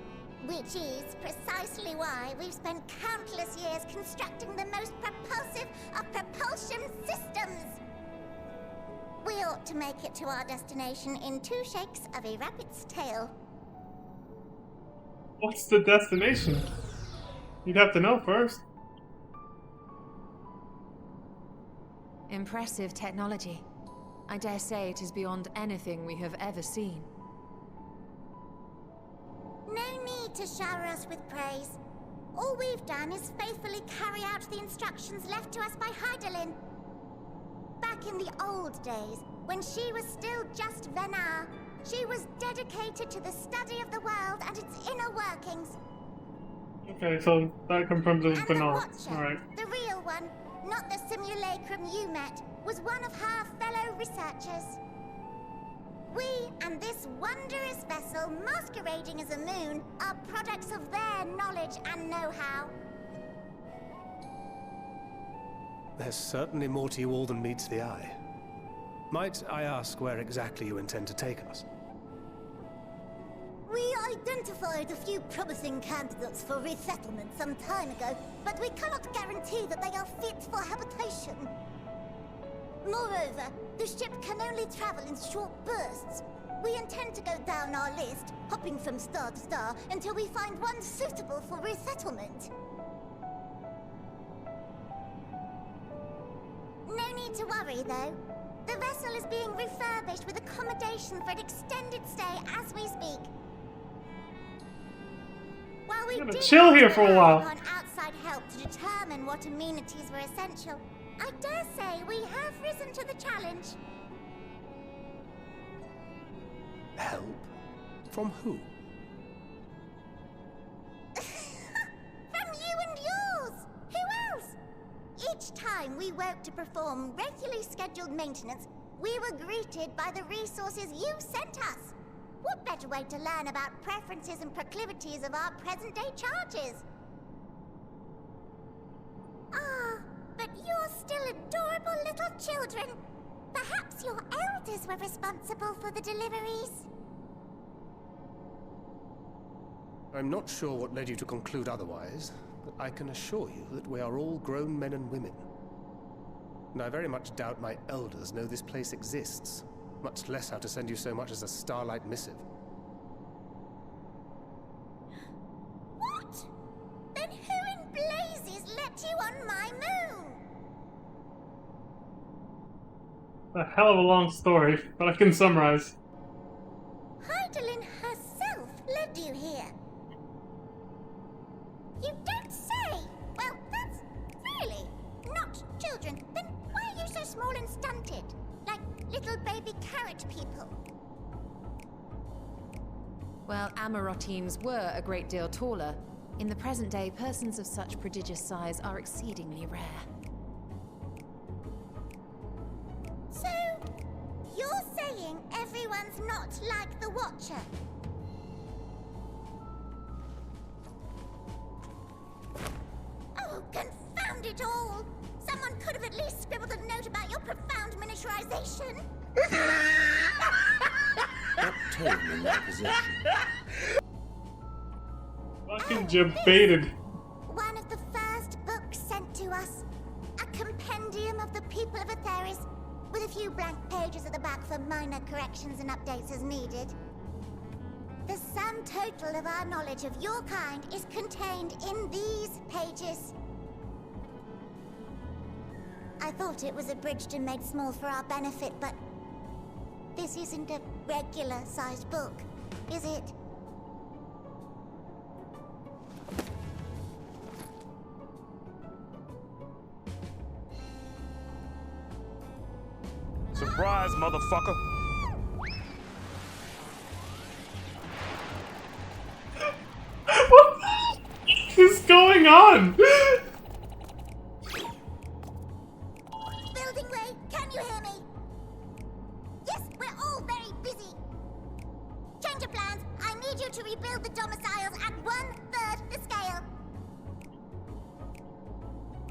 Which is precisely why we've spent countless years constructing the most propulsive of propulsion systems. We ought to make it to our destination in 2 shakes of a rabbit's tail. What's the destination? You'd have to know first. Impressive technology. I dare say it is beyond anything we have ever seen. No need to shower us with praise. All we've done is faithfully carry out the instructions left to us by Heidelin. Back in the old days, when she was still just Venar, she was dedicated to the study of the world and its inner workings. Okay, so that confirms it was And the Benar. Watcher, Alright. the real one, not the simulacrum you met, was one of her fellow researchers. We and this wondrous vessel masquerading as a moon are products of their knowledge and know-how. There's certainly more to you all than meets the eye. Might I ask where exactly you intend to take us? We identified a few promising candidates for resettlement some time ago, but we cannot guarantee that they are fit for habitation. Moreover, the ship can only travel in short bursts. We intend to go down our list, hopping from star to star, until we find one suitable for resettlement. No need to worry, though. The vessel is being refurbished with accommodation for an extended stay as we speak. While we I'm gonna did chill here for a rely while. upon outside help to determine what amenities were essential, I dare say we have risen to the challenge. Help? From who? From you and yours! Who else? Each time we woke to perform regularly scheduled maintenance, we were greeted by the resources you sent us. What better way to learn about preferences and proclivities of our present-day charges? Ah, but you're still adorable little children. Perhaps your elders were responsible for the deliveries. I'm not sure what led you to conclude otherwise, but I can assure you that we are all grown men and women. And I very much doubt my elders know this place exists, much less how to send you so much as a starlight missive. What? Then who in blazes let you on my moon? A hell of a long story, but I can summarize. Heidelin herself led you here. You don't say! Well, that's really not children. Then why are you so small and stunted? Like little baby carrot people. Well, Amarotines were a great deal taller. In the present day, persons of such prodigious size are exceedingly rare. So, you're saying everyone's not like the Watcher? Oh, confound it all! Someone could have at least scribbled a note about your profound miniaturization. That tone in that position. Fucking debated. One of the first books sent to us. A compendium of the people of Atheris, with a few blank pages at the back for minor corrections and updates as needed. The sum total of our knowledge of your kind is contained in these pages. I thought it was abridged and made small for our benefit, but this isn't a regular-sized book, is it? Surprise, motherfucker! going on? Building Way, can you hear me? Yes, we're all very busy. Change of plans. I need you to rebuild the domiciles at 1/3 the scale.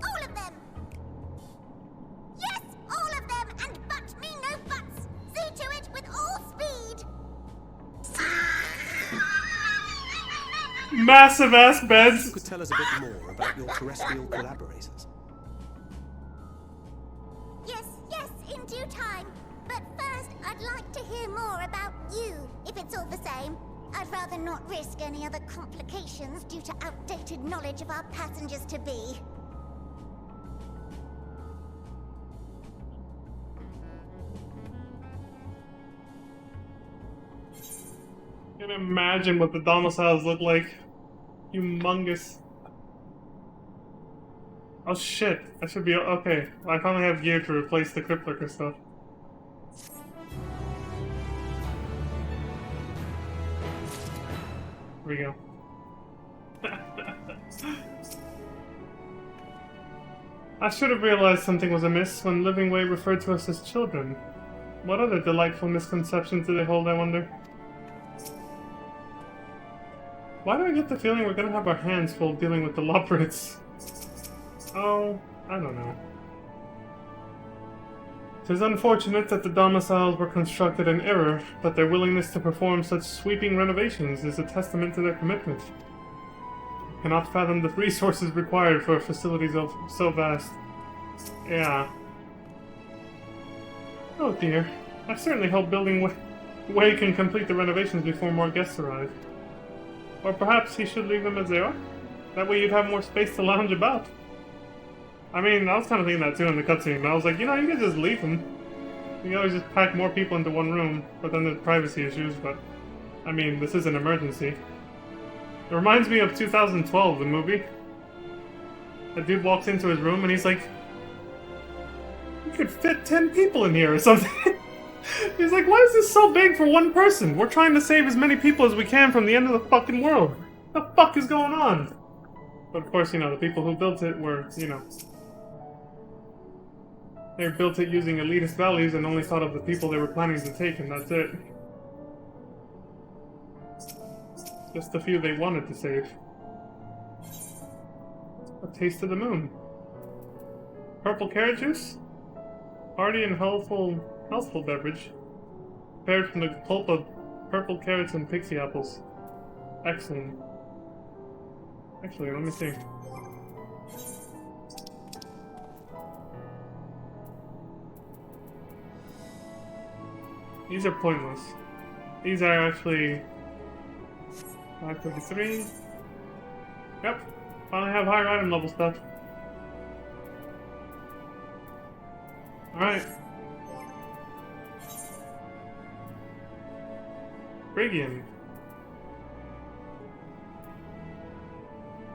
All of them. Yes, all of them, and but me no buts. See to it with all speed. Massive ass beds. You could tell us a bit more about your terrestrial collaborators. Yes, in due time. But first, I'd like to hear more about you, if it's all the same. I'd rather not risk any other complications due to outdated knowledge of our passengers-to-be. I can imagine what the domiciles look like. Humongous. Oh shit, I should be okay. I finally have gear to replace the Cryptlurker stuff. Here we go. I should have realized something was amiss when Living Way referred to us as children. What other delightful misconceptions do they hold, I wonder? Why do I get the feeling we're gonna have our hands full dealing with the Lobrits? Oh, I don't know. It is unfortunate that the domiciles were constructed in error, but their willingness to perform such sweeping renovations is a testament to their commitment. I cannot fathom the resources required for facilities so vast. Yeah. Oh dear. I certainly hope Building Way can complete the renovations before more guests arrive. Or perhaps he should leave them as they are? That way you'd have more space to lounge about. I mean, I was kind of thinking that too in the cutscene. I was like, you know, you could just leave them. You can always just pack more people into one room, but then there's privacy issues, but... I mean, this is an emergency. It reminds me of 2012, the movie. A dude walks into his room and he's like... You could fit 10 people in here or something. He's like, why is this so big for one person? We're trying to save as many people as we can from the end of the fucking world. What the fuck is going on? But of course, you know, the people who built it were, you know... They built it using elitist values and only thought of the people they were planning to take, and that's it. Just the few they wanted to save. A taste of the moon. Purple carrot juice? Hearty and healthful beverage. Prepared from the pulp of purple carrots and pixie apples. Excellent. Actually, let me see. These are pointless. These are actually 533. Yep. Finally have higher item level stuff. Alright. Phrygian.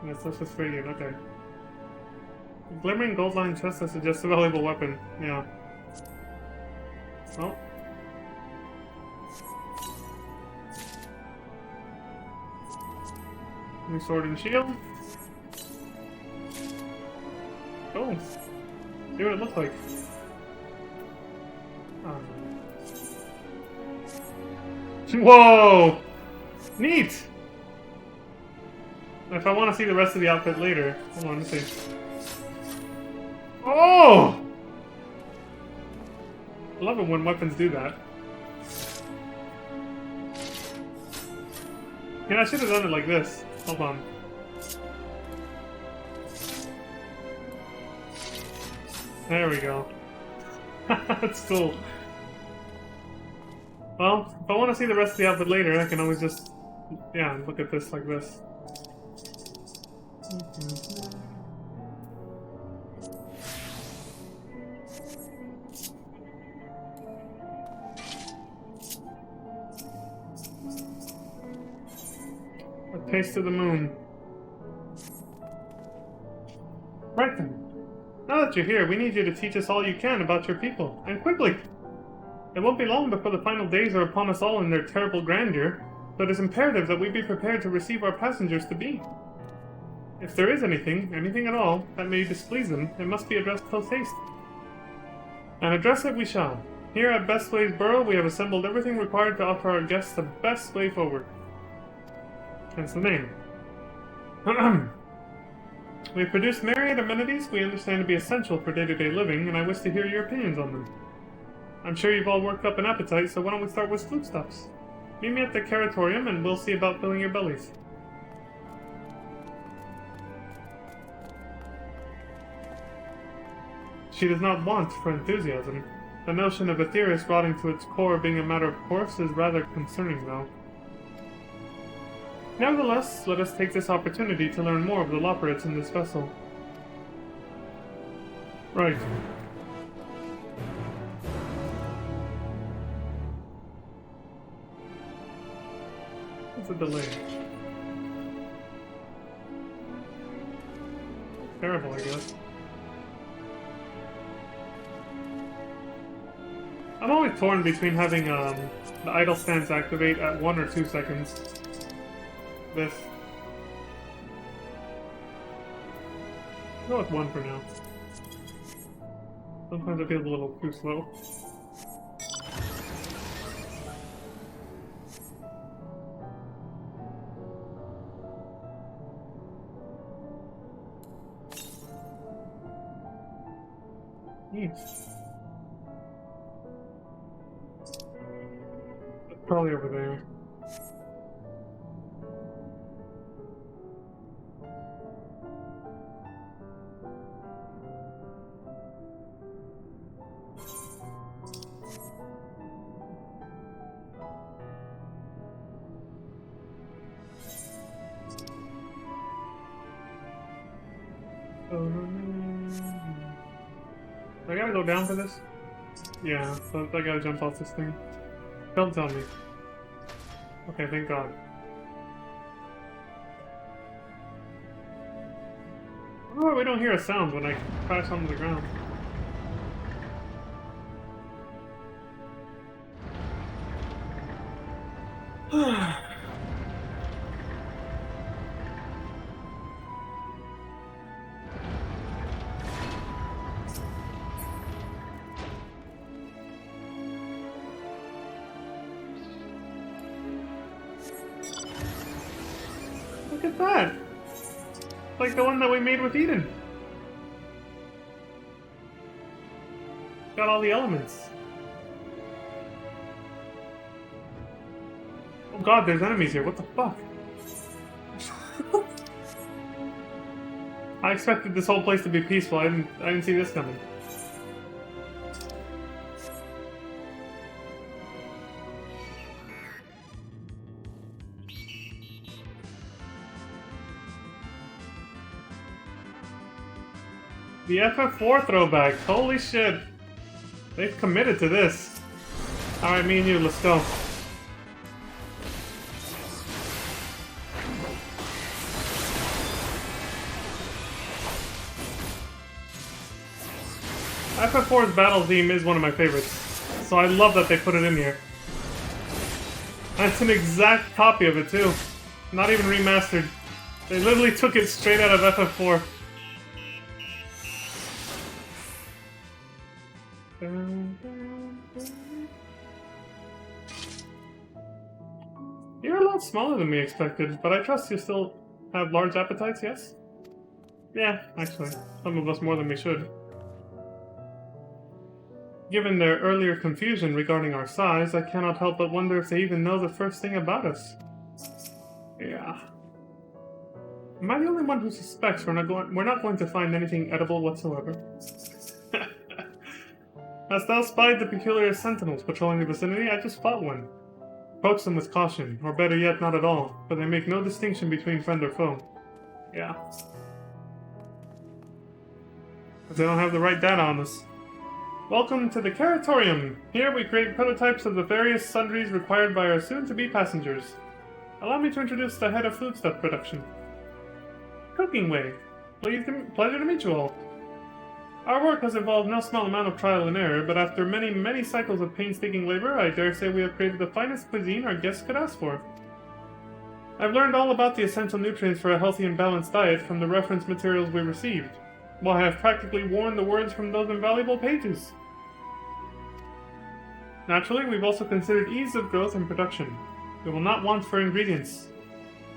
Yes, that's just Phrygian, okay. Glimmering gold line chest that suggests a valuable weapon. Yeah. Oh. New sword and shield. Oh. See what it looks like. Whoa! Neat! If I want to see the rest of the outfit later, hold on, let's see. Oh! I love it when weapons do that. Yeah, I should have done it like this. Hold on. There we go. That's cool. Well, if I want to see the rest of the outfit later, I can always just, yeah, look at this like this. A taste of the moon. Right then. Now that you're here, we need you to teach us all you can about your people, and quickly! It won't be long before the final days are upon us all in their terrible grandeur, so it is imperative that we be prepared to receive our passengers to be. If there is anything at all, that may displease them, it must be addressed post haste. And address it we shall. Here at Bestway's Burrow, we have assembled everything required to offer our guests the best way forward. Hence the name. We have produced myriad amenities we understand to be essential for day-to-day living, and I wish to hear your opinions on them. I'm sure you've all worked up an appetite, so why don't we start with foodstuffs? Meet me at the Caratorium, and we'll see about filling your bellies. She does not want for enthusiasm. The notion of Aetherius rotting to its core being a matter of course is rather concerning, though. Nevertheless, let us take this opportunity to learn more of the Loperids in this vessel. Right. What's a delay? Terrible, I guess. I'm always torn between having the idle stance activate at 1 or 2 seconds. This. Go with 1 for now. Sometimes it feels a little too slow. Probably over there. I gotta go down for this? Yeah, so I gotta jump off this thing. Don't tell me. Okay, thank God. Oh, we don't hear a sound when I crash onto the ground. Look at that! Like the one that we made with Eden. Got all the elements. Oh God, there's enemies here. What the fuck? I expected this whole place to be peaceful. I didn't see this coming. The FF4 throwback. Holy shit. They've committed to this. Alright, me and you, let's go. FF4's battle theme is one of my favorites, so I love that they put it in here. And it's an exact copy of it too. Not even remastered. They literally took it straight out of FF4. You're a lot smaller than we expected, but I trust you still have large appetites, yes? Yeah, actually. Some of us more than we should. Given their earlier confusion regarding our size, I cannot help but wonder if they even know the first thing about us. Yeah. Am I the only one who suspects we're not going to find anything edible whatsoever? Hast thou spied the peculiar sentinels patrolling the vicinity? I just fought one. Approach them with caution, or better yet, not at all, for they make no distinction between friend or foe. Yeah. But they don't have the right data on us. Welcome to the Caratorium. Here we create prototypes of the various sundries required by our soon-to-be passengers. Allow me to introduce the head of foodstuff production. Cooking Way. Pleasure to meet you all. Our work has involved no small amount of trial and error, but after many, many cycles of painstaking labor, I dare say we have created the finest cuisine our guests could ask for. I've learned all about the essential nutrients for a healthy and balanced diet from the reference materials we received. While I have practically worn the words from those invaluable pages. Naturally, we've also considered ease of growth and production. We will not want for ingredients.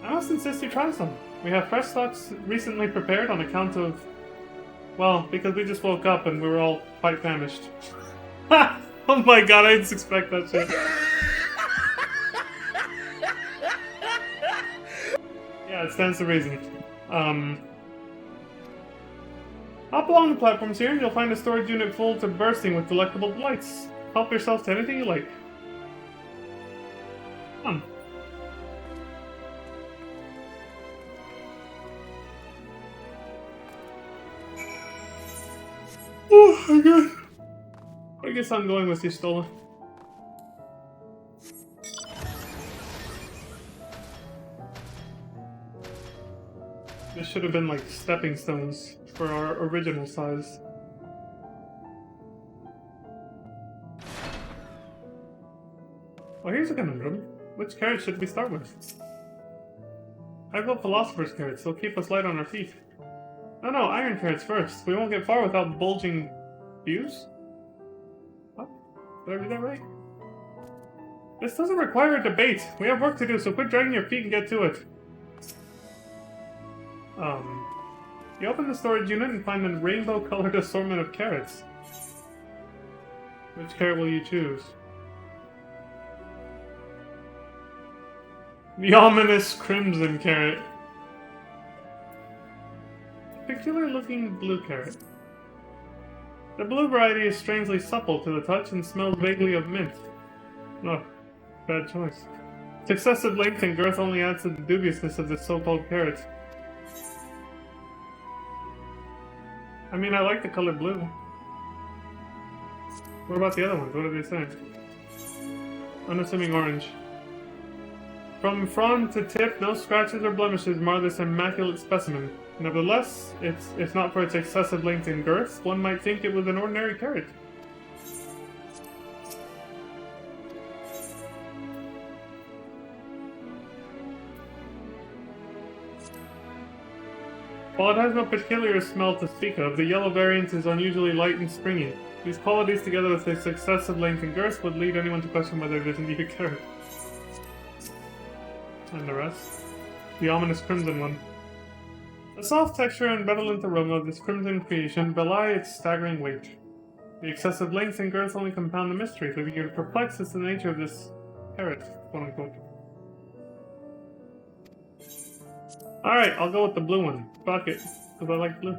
I must insist you try some. We have fresh stocks recently prepared on account of... well, because we just woke up and we were all quite famished. Ha! Oh my god, I didn't expect that shit. Yeah, it stands to reason. Hop along the platforms here and you'll find a storage unit full to bursting with delectable delights. Help yourself to anything you like. Come. Oh my god. I guess I'm going with you, Stola. This should have been like stepping stones for our original size. Well, here's a conundrum. Which carrot should we start with? I've got philosopher's carrots, they'll keep us light on our feet. No, iron carrots first. We won't get far without bulging views? What? Did I read that right? This doesn't require a debate. We have work to do, so quit dragging your feet and get to it. You open the storage unit and find a rainbow-colored assortment of carrots. Which carrot will you choose? The ominous crimson carrot. Peculiar-looking blue carrot. The blue variety is strangely supple to the touch and smells vaguely of mint. Oh, bad choice. Its excessive length and girth only adds to the dubiousness of this so-called carrot. I mean, I like the color blue. What about the other ones? What do they say? Unassuming orange. From frond to tip, no scratches or blemishes mar this immaculate specimen. Nevertheless, if not for its excessive length and girth, one might think it was an ordinary carrot. While it has no particular smell to speak of, the yellow variant is unusually light and springy. These qualities, together with its excessive length and girth, would lead anyone to question whether it is indeed a carrot. And the rest? The ominous crimson one. The soft texture and redolent aroma of this crimson creation belie its staggering weight. The excessive length and girth only compound the mystery, leaving you perplexed as to the nature of this carrot, quote-unquote. Alright, I'll go with the blue one. Fuck it, because I like blue.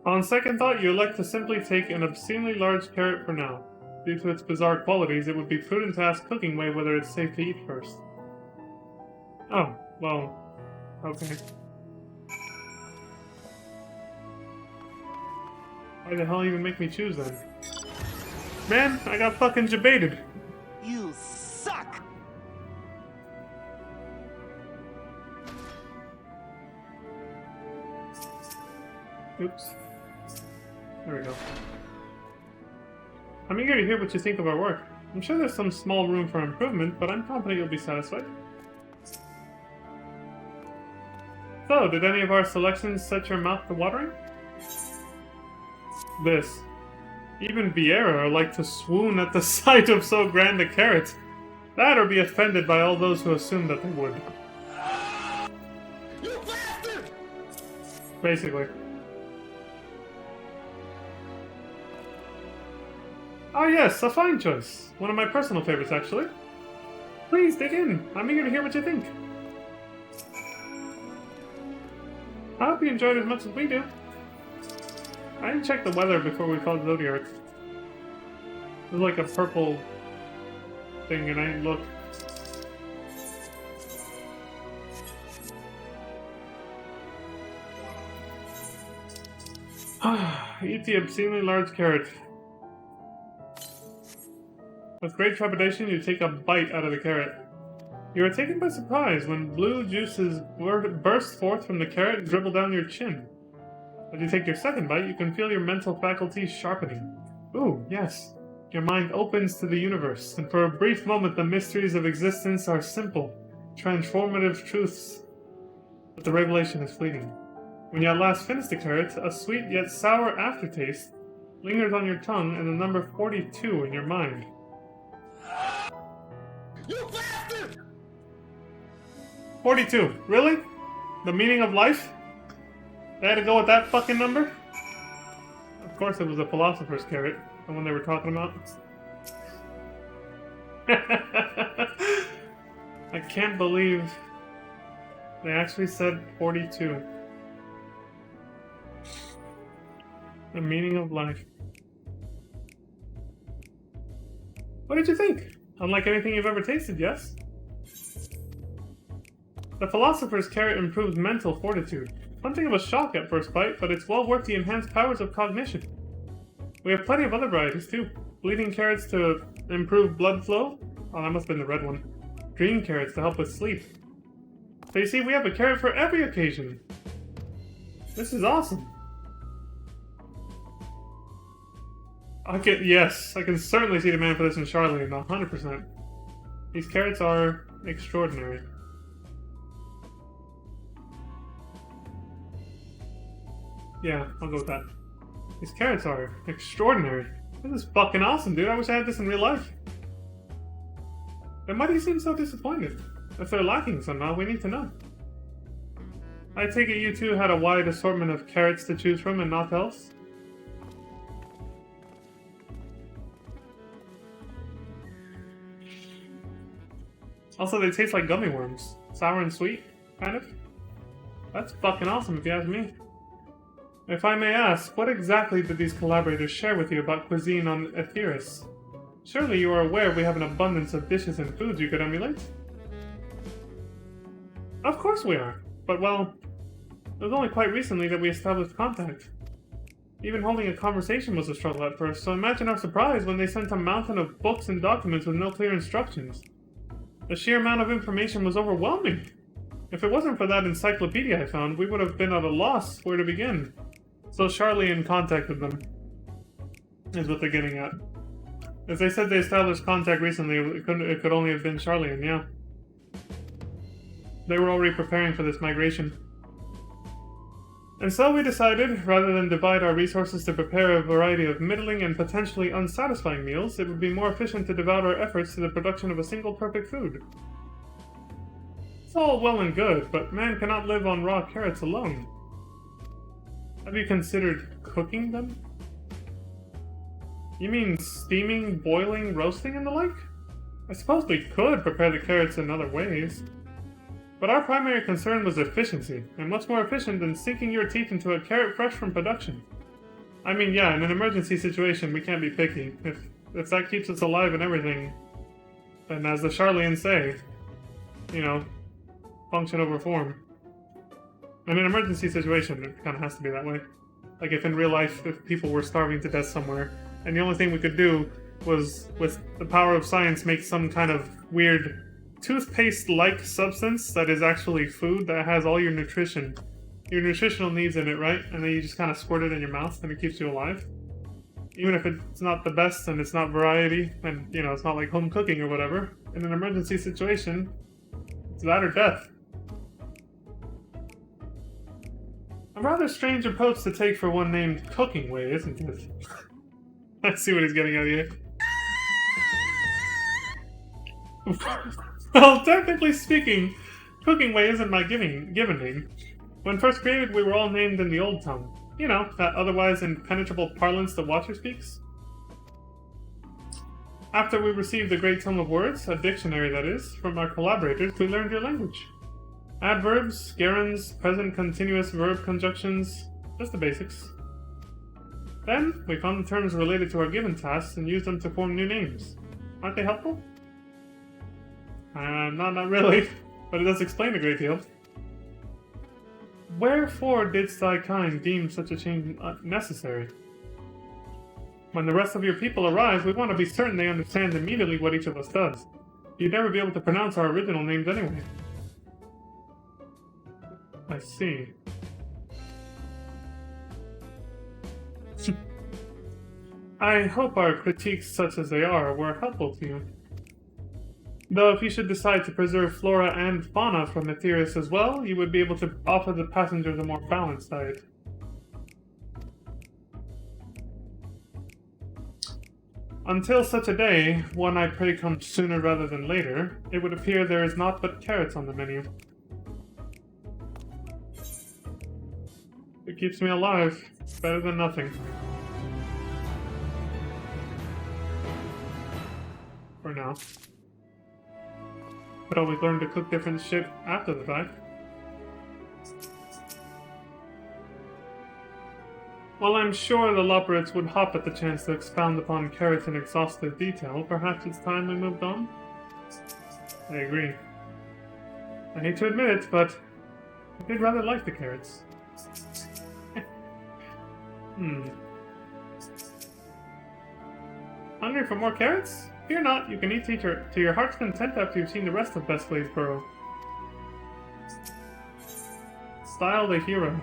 On second thought, you elect to simply take an obscenely large carrot for now. Due to its bizarre qualities, it would be prudent to ask Cooking Way whether it's safe to eat first. Oh, well, okay. Why the hell even make me choose then? Man, I got fucking debated. You suck! Oops. There we go. I'm eager to hear what you think of our work. I'm sure there's some small room for improvement, but I'm confident you'll be satisfied. So, did any of our selections set your mouth to watering? This. Even Vieira are like to swoon at the sight of so grand a carrot. That or be offended by all those who assume that they would. You bastard! Basically. Ah yes, a fine choice. One of my personal favorites, actually. Please, dig in. I'm eager to hear what you think. I hope you enjoyed it as much as we do. I didn't check the weather before we called Zodiac. It was like a purple thing, and I didn't look. Eat the obscenely large carrot. With great trepidation, you take a bite out of the carrot. You are taken by surprise when blue juices burst forth from the carrot and dribble down your chin. As you take your second bite, you can feel your mental faculties sharpening. Ooh, yes. Your mind opens to the universe, and for a brief moment the mysteries of existence are simple, transformative truths. But the revelation is fleeting. When you at last finish the carrot, a sweet yet sour aftertaste lingers on your tongue and the number 42 in your mind. You bastard! 42. Really? The meaning of life? They had to go with that fucking number? Of course it was a philosopher's carrot, the one they were talking about. I can't believe they actually said 42. The meaning of life. What did you think? Unlike anything you've ever tasted, yes? The philosopher's carrot improves mental fortitude. Something of a shock at first bite, but it's well worth the enhanced powers of cognition. We have plenty of other varieties too. Bleeding carrots to improve blood flow. Oh, that must have been the red one. Green carrots to help with sleep. So you see, we have a carrot for every occasion. This is awesome. Yes, I can certainly see demand for this in Charlene, 100%. These carrots are extraordinary. Yeah, I'll go with that. These carrots are extraordinary. This is fucking awesome, dude. I wish I had this in real life. Then why do you seem so disappointed? If they're lacking somehow, we need to know. I take it you two had a wide assortment of carrots to choose from and not else? Also, they taste like gummy worms. Sour and sweet, kind of. That's fucking awesome if you ask me. If I may ask, what exactly did these collaborators share with you about cuisine on Etheirys? Surely you are aware we have an abundance of dishes and foods you could emulate? Of course we are, but well, it was only quite recently that we established contact. Even holding a conversation was a struggle at first, so imagine our surprise when they sent a mountain of books and documents with no clear instructions. The sheer amount of information was overwhelming. If it wasn't for that encyclopedia I found, we would have been at a loss where to begin. So Charlene contacted them, is what they're getting at. As they said they established contact recently, it could only have been Charlene, yeah. They were already preparing for this migration. And so we decided, rather than divide our resources to prepare a variety of middling and potentially unsatisfying meals, it would be more efficient to devote our efforts to the production of a single perfect food. It's all well and good, but man cannot live on raw carrots alone. Have you considered cooking them? You mean steaming, boiling, roasting, and the like? I suppose we could prepare the carrots in other ways. But our primary concern was efficiency, and what's more efficient than sinking your teeth into a carrot fresh from production? I mean, yeah, in an emergency situation, we can't be picky. If that keeps us alive and everything, then as the Charlians say, you know, function over form. In an emergency situation, it kind of has to be that way. Like if in real life, if people were starving to death somewhere, and the only thing we could do was, with the power of science, make some kind of weird toothpaste-like substance that is actually food that has all your nutritional needs in it, right? And then you just kind of squirt it in your mouth and it keeps you alive. Even if it's not the best and it's not variety, and, you know, it's not like home cooking or whatever, in an emergency situation, it's that or death. A rather strange approach to take for one named Cooking Way, isn't it? Let's see what he's getting at here. Well, technically speaking, Cooking Way isn't my given name. When first created, we were all named in the old tongue. You know, that otherwise impenetrable parlance the Watcher speaks. After we received the Great Tome of Words, a dictionary that is, from our collaborators, we learned your language. Adverbs, gerunds, present continuous verb conjunctions, just the basics. Then, we found the terms related to our given tasks and used them to form new names. Aren't they helpful? Not really, but it does explain a great deal. Wherefore didst thy kind deem such a change necessary? When the rest of your people arrive, we want to be certain they understand immediately what each of us does. You'd never be able to pronounce our original names anyway. I see. I hope our critiques, such as they are, were helpful to you. Though if you should decide to preserve flora and fauna from Aetherius as well, you would be able to offer the passengers a more balanced diet. Until such a day, one I pray comes sooner rather than later, it would appear there is naught but carrots on the menu. It keeps me alive. Better than nothing. For now. But always learn to cook different shit after the fact. While I'm sure the Loperates would hop at the chance to expound upon carrots in exhaustive detail, perhaps it's time we moved on? I agree. I hate to admit it, but I did rather like the carrots. Hungry for more carrots? Fear not, you can eat to your heart's content after you've seen the rest of Best Bladesboro. Style the hero.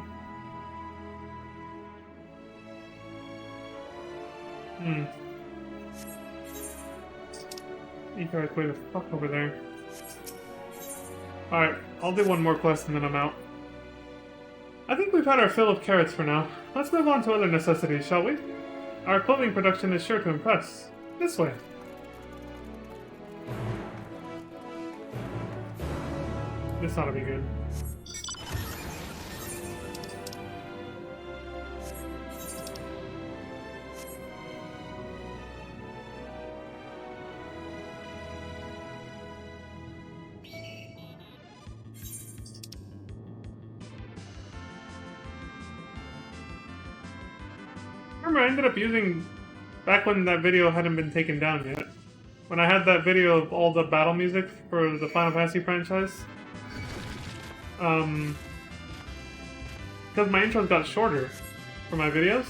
You guys way the fuck over there. Alright, I'll do one more quest and then I'm out. I think we've had our fill of carrots for now. Let's move on to other necessities, shall we? Our clothing production is sure to impress. This way. This ought to be good. Remember, I ended up using, back when that video hadn't been taken down yet, when I had that video of all the battle music for the Final Fantasy franchise, because my intros got shorter for my videos,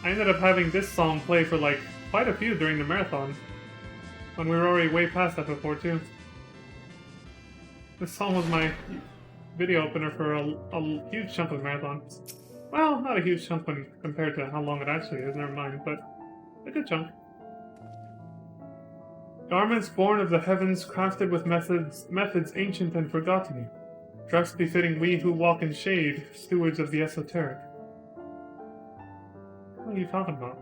I ended up having this song play for like quite a few during the marathon, when we were already way past that before too. This song was my video opener for a huge chunk of the marathon. Well, not a huge chunk when compared to how long it actually is, never mind, but a good chunk. Garments born of the heavens, crafted with methods ancient and forgotten. Dress befitting we who walk in shade, stewards of the esoteric. What are you talking about?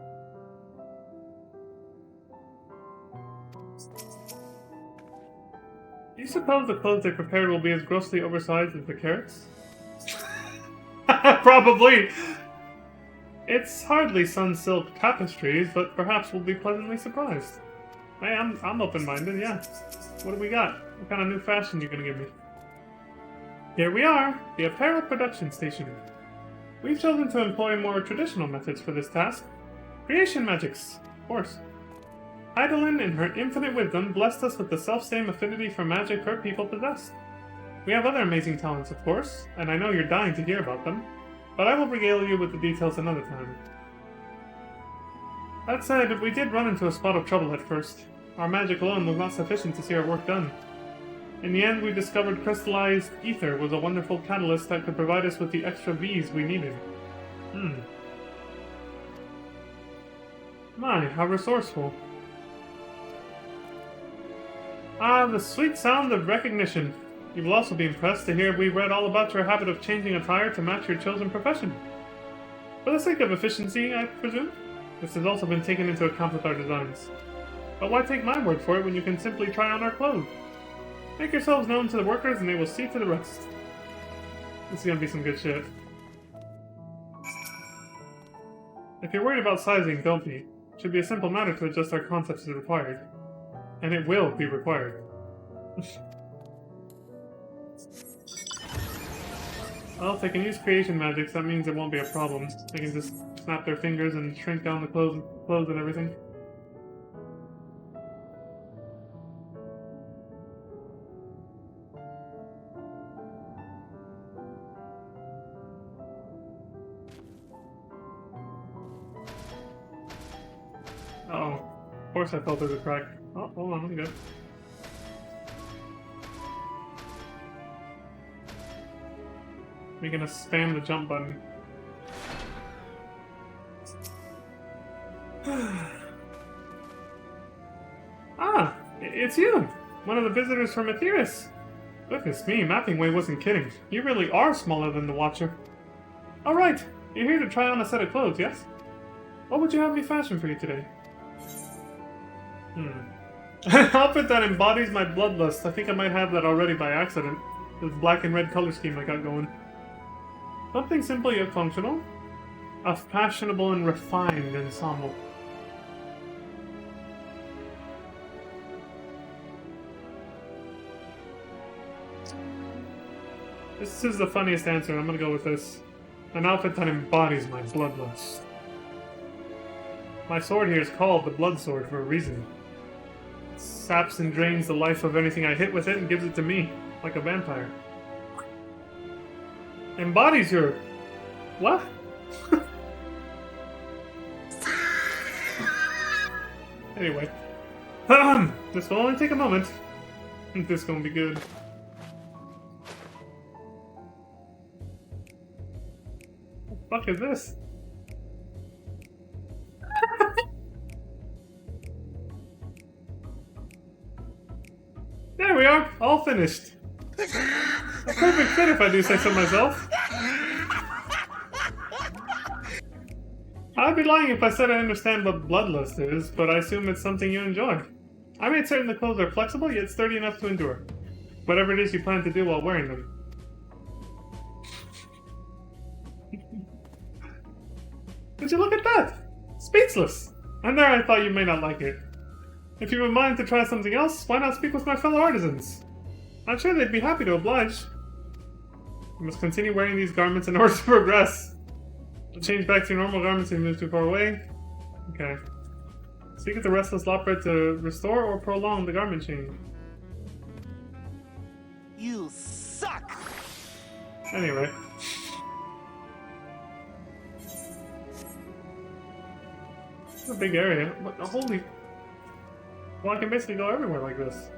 Do you suppose the clothes they prepared will be as grossly oversized as the carrots? Probably! It's hardly sun-silk tapestries, but perhaps we'll be pleasantly surprised. Hey, I'm open-minded, yeah. What do we got? What kind of new fashion you gonna give me? Here we are, the apparel production station. We've chosen to employ more traditional methods for this task. Creation magics, of course. Eidolon, in her infinite wisdom, blessed us with the self-same affinity for magic her people possessed. We have other amazing talents, of course, and I know you're dying to hear about them, but I will regale you with the details another time. That said, we did run into a spot of trouble at first. Our magic alone was not sufficient to see our work done. In the end, we discovered crystallized ether was a wonderful catalyst that could provide us with the extra V's we needed. My, how resourceful. Ah, the sweet sound of recognition. You will also be impressed to hear we read all about your habit of changing attire to match your chosen profession. For the sake of efficiency, I presume? This has also been taken into account with our designs. But why take my word for it when you can simply try on our clothes? Make yourselves known to the workers and they will see to the rest. This is gonna be some good shit. If you're worried about sizing, don't be. It should be a simple matter to adjust our concepts as required. And it will be required. Well, if they can use creation magics, that means it won't be a problem. They can just snap their fingers and shrink down the clothes and everything. Uh-oh. Of course I fell through the crack. Oh, hold on, I'm good. We're gonna spam the jump button. Ah, it's you! One of the visitors from Aetheris. Goodness me, Mapping Way wasn't kidding. You really are smaller than the Watcher. Alright, you're here to try on a set of clothes, yes? What would you have me fashion for you today? An outfit that embodies my bloodlust. I think I might have that already by accident. This black and red color scheme I got going. Something simple yet functional. A fashionable and refined ensemble. This is the funniest answer. I'm gonna go with this. An outfit that embodies my bloodlust. My sword here is called the Blood Sword for a reason. It saps and drains the life of anything I hit with it and gives it to me, like a vampire. Embodies your... what? Anyway. This will only take a moment. I think this is gonna be good. What the fuck is this? There we are, all finished. A perfect fit if I do say so myself. I'd be lying if I said I understand what bloodlust is, but I assume it's something you enjoy. I made certain the clothes are flexible yet sturdy enough to endure. Whatever it is you plan to do while wearing them. Would you look at that? Speechless! And there I thought you may not like it. If you would mind to try something else, why not speak with my fellow artisans? I'm sure they'd be happy to oblige. You must continue wearing these garments in order to progress. Change back to your normal garments if you move too far away. Okay. Speak with the restless Lopred to restore or prolong the garment change. You suck! Anyway. It's a big area. What, holy... Well, I can basically go everywhere like this.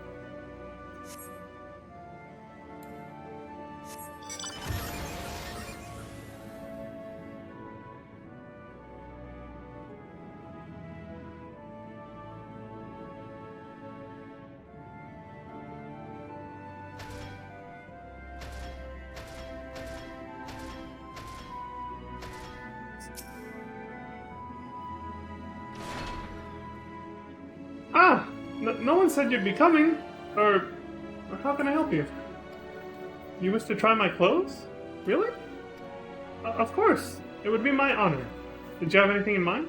Ah! No one said you'd be coming. Or how can I help you? You wish to try my clothes? Really? Of course. It would be my honor. Did you have anything in mind?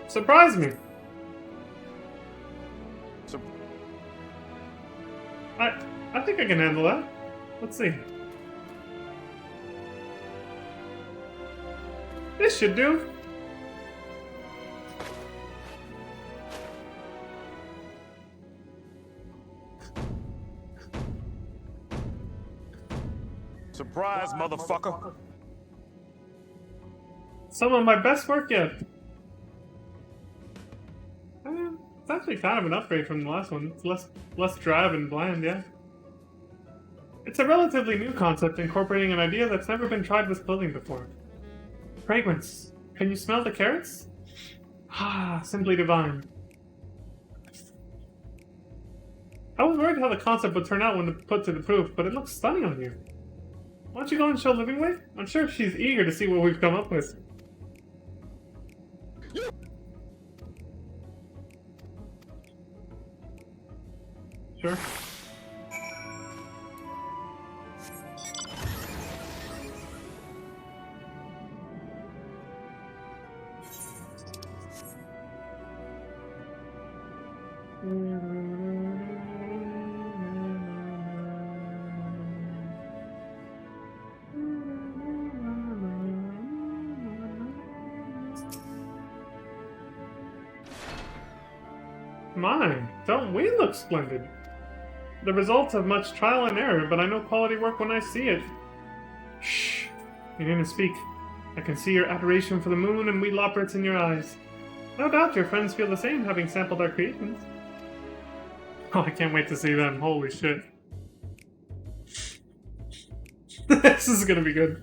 Surprise me. I think I can handle that. Let's see. This should do. Surprise, motherfucker. Some of my best work yet. It's actually kind of an upgrade from the last one. It's less drab and bland, yeah. It's a relatively new concept incorporating an idea that's never been tried with clothing before. Fragrance. Can you smell the carrots? Ah, simply divine. I was worried how the concept would turn out when put to the proof, but it looks stunning on you. Why don't you go and show Livingway? I'm sure she's eager to see what we've come up with. Sure. My, don't we look splendid? The results of much trial and error, but I know quality work when I see it. Shh. You needn't speak. I can see your adoration for the moon and we Lopreds in your eyes. No doubt your friends feel the same, having sampled our creations. Oh, I can't wait to see them. Holy shit. This is gonna be good.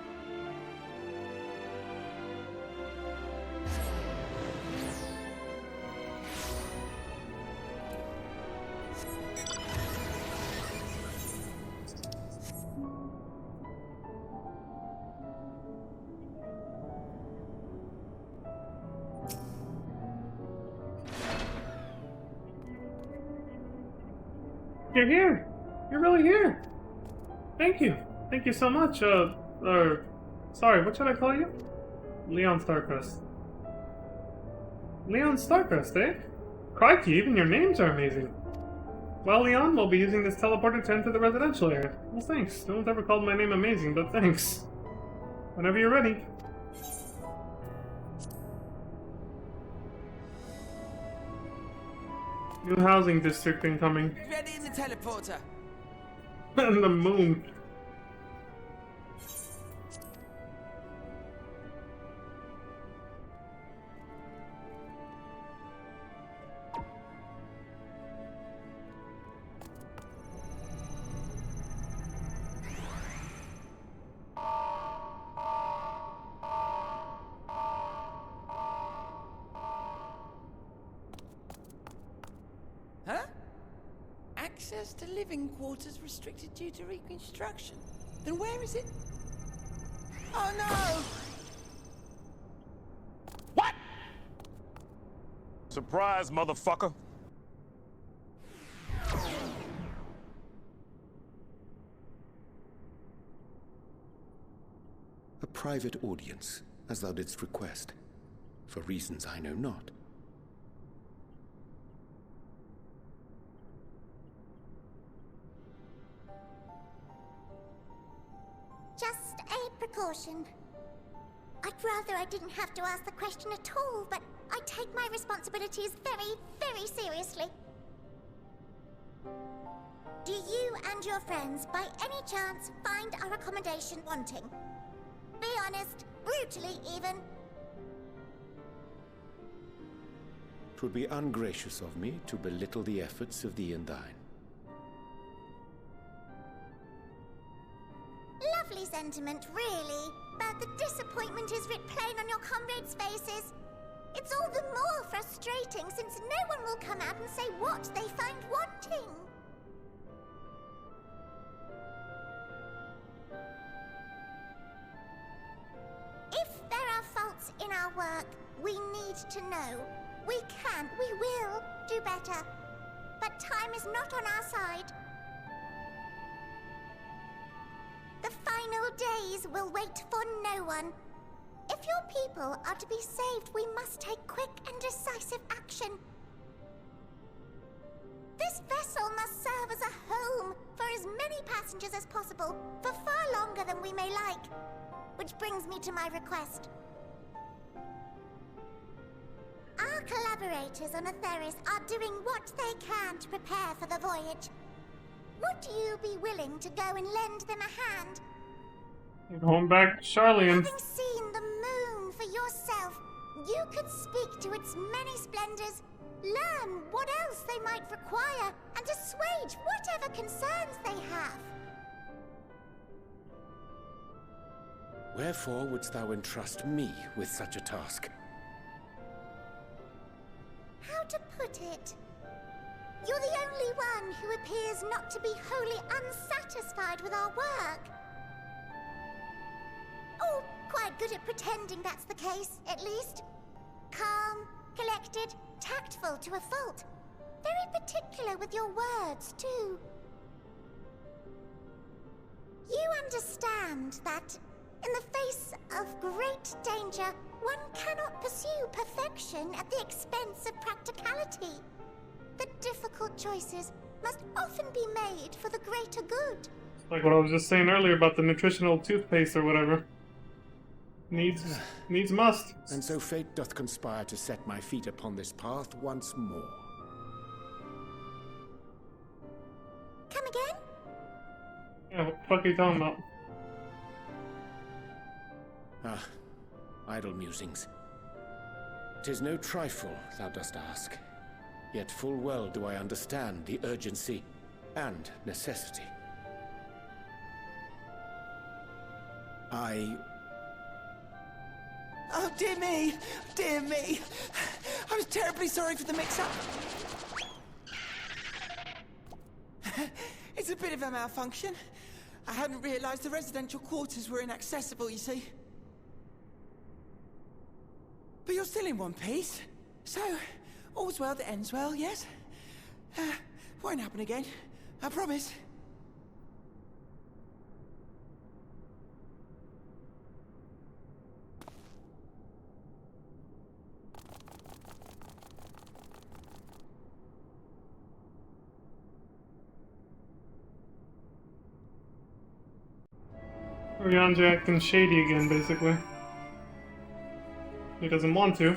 You're here! You're really here! Thank you! Thank you so much, sorry, what should I call you? Leon Starcrest. Leon Starcrest, eh? Crikey, even your names are amazing. Well, Leon, we'll be using this teleporter to enter the residential area. Well, thanks. No one's ever called my name amazing, but thanks. Whenever you're ready. New housing district incoming. Ready in the teleporter. And the moon. Huh? Access to living quarters restricted due to reconstruction. Then where is it? Oh no! What? Surprise, motherfucker. A private audience, as thou didst request, for reasons I know not. Just a precaution. I'd rather I didn't have to ask the question at all, but I take my responsibilities very, very seriously. Do you and your friends, by any chance, find our accommodation wanting? Be honest, brutally even. 'Twould be ungracious of me to belittle the efforts of thee and thine. Lovely sentiment, really. But the disappointment is writ plain on your comrades' faces. It's all the more frustrating since no one will come out and say what they find wanting. If there are faults in our work, we need to know. We can, we will do better. But time is not on our side. The final days will wait for no one. If your people are to be saved, we must take quick and decisive action. This vessel must serve as a home for as many passengers as possible, for far longer than we may like. Which brings me to my request. Our collaborators on Atheris are doing what they can to prepare for the voyage. Would you be willing to go and lend them a hand? You're going back to Charlian. Having seen the moon for yourself, you could speak to its many splendors, learn what else they might require, and assuage whatever concerns they have. Wherefore wouldst thou entrust me with such a task? How to put it? You're the only one who appears not to be wholly unsatisfied with our work. Or quite good at pretending that's the case, at least. Calm, collected, tactful to a fault. Very particular with your words, too. You understand that, in the face of great danger, one cannot pursue perfection at the expense of practicality. The difficult choices must often be made for the greater good. Like what I was just saying earlier about the nutritional toothpaste or whatever. Needs must. And so fate doth conspire to set my feet upon this path once more. Come again? Yeah, what the fuck are you talking about? Ah, idle musings. 'Tis no trifle thou dost ask. Yet full well do I understand the urgency and necessity. Oh, dear me! Dear me! I was terribly sorry for the mix-up. It's a bit of a malfunction. I hadn't realized the residential quarters were inaccessible, you see. But you're still in one piece, so all's well that ends well, yes? Won't happen again. I promise. Orion's acting shady again, basically. He doesn't want to.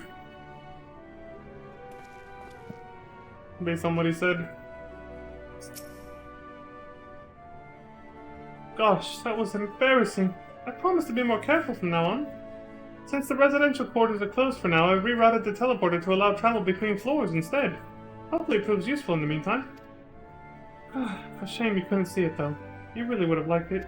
Based on what he said. Gosh, that was embarrassing. I promise to be more careful from now on. Since the residential quarters are closed for now, I've rerouted the teleporter to allow travel between floors instead. Hopefully it proves useful in the meantime. A shame you couldn't see it though. You really would have liked it.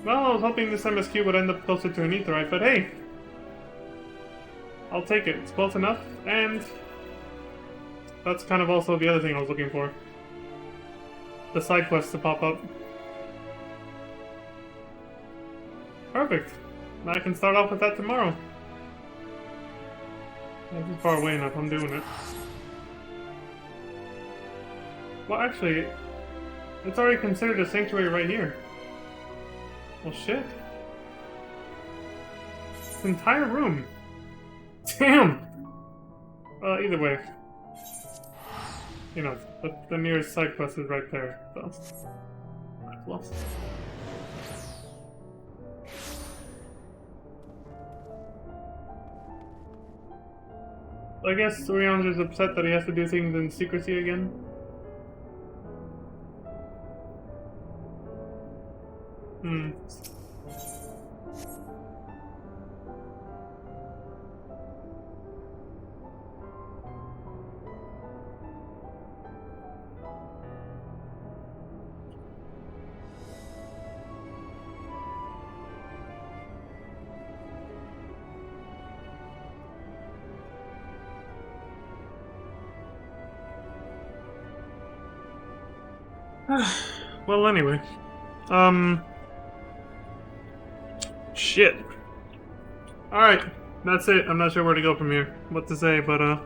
Well, I was hoping this MSQ would end up closer to an Aetherite, but hey! I'll take it. It's close enough, and that's kind of also the other thing I was looking for. The side quests to pop up. Perfect. Now I can start off with that tomorrow. This is far away enough, I'm doing it. Well, actually, it's already considered a sanctuary right here. Well, shit. This entire room. Damn! Either way. You know, the nearest side quest is right there, so. Well. I guess Orion's is upset that he has to do things in secrecy again. Well, anyway. Shit. Alright, that's it. I'm not sure where to go from here. What to say, but, well,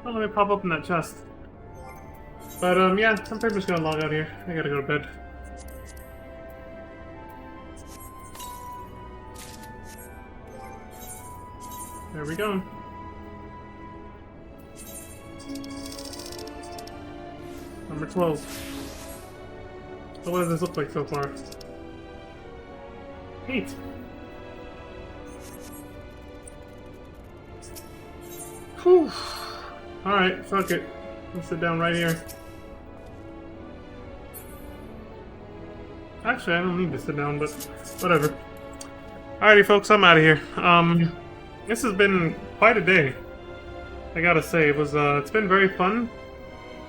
let me pop open that chest. But, yeah, I'm pretty much gonna log out here. I gotta go to bed. There we go. Number 12. So what does this look like so far? Neat. Whew. Alright, fuck it. Let's sit down right here. Actually, I don't need to sit down, but whatever. Alrighty, folks, I'm out of here. This has been quite a day. I gotta say, it's been very fun.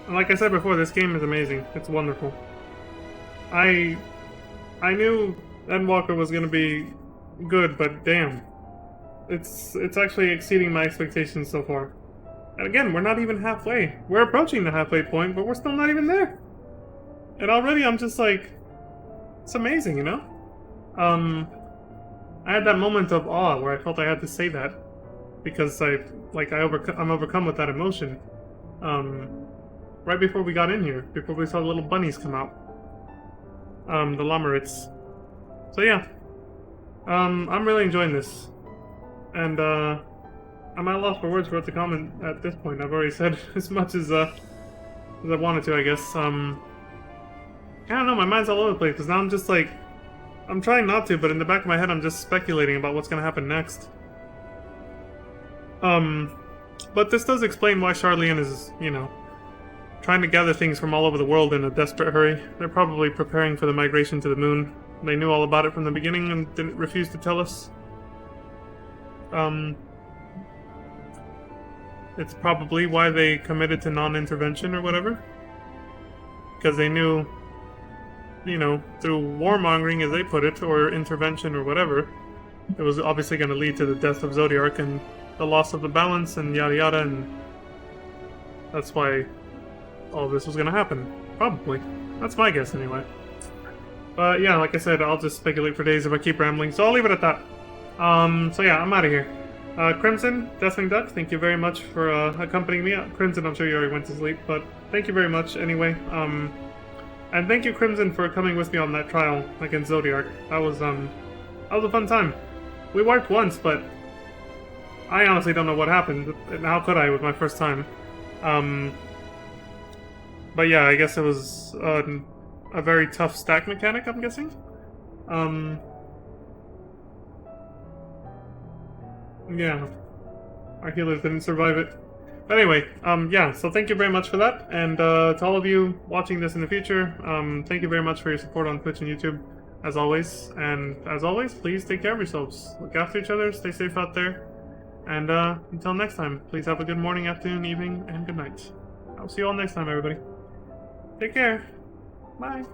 And like I said before, this game is amazing. It's wonderful. I knew Endwalker was gonna be good, but damn. It's actually exceeding my expectations so far. And again, we're not even halfway. We're approaching the halfway point, but we're still not even there. And already I'm just like, it's amazing, you know? I had that moment of awe where I felt I had to say that. Because I'm overcome with that emotion. Right before we got in here, before we saw the little bunnies come out. The Lomerites. So yeah. I'm really enjoying this. And, I'm at a loss for words for what to comment at this point. I've already said as much as I wanted to, I guess. I don't know, my mind's all over the place, because now I'm just like... I'm trying not to, but in the back of my head I'm just speculating about what's gonna happen next. But this does explain why Charlene is, you know, trying to gather things from all over the world in a desperate hurry. They're probably preparing for the migration to the moon. They knew all about it from the beginning and didn't refuse to tell us. It's probably why they committed to non-intervention or whatever. Because they knew, you know, through warmongering, as they put it, or intervention or whatever, it was obviously going to lead to the death of Zodiark and the loss of the balance and yada yada, and that's why all this was going to happen. Probably. That's my guess, anyway. But yeah, like I said, I'll just speculate for days if I keep rambling, so I'll leave it at that. So yeah, I'm out of here. Crimson, Deathwing Duck, thank you very much for accompanying me. Crimson, I'm sure you already went to sleep, but thank you very much anyway. And thank you, Crimson, for coming with me on that trial against Zodiark. That was a fun time. We wiped once, but I honestly don't know what happened, and how could I with my first time? But yeah, I guess it was a very tough stack mechanic, I'm guessing. Yeah. Our healers didn't survive it. But anyway, yeah, so thank you very much for that, and to all of you watching this in the future, thank you very much for your support on Twitch and YouTube, as always, and as always, please take care of yourselves, look after each other, stay safe out there, and until next time, please have a good morning, afternoon, evening, and good night. I'll see you all next time, everybody. Take care. Bye.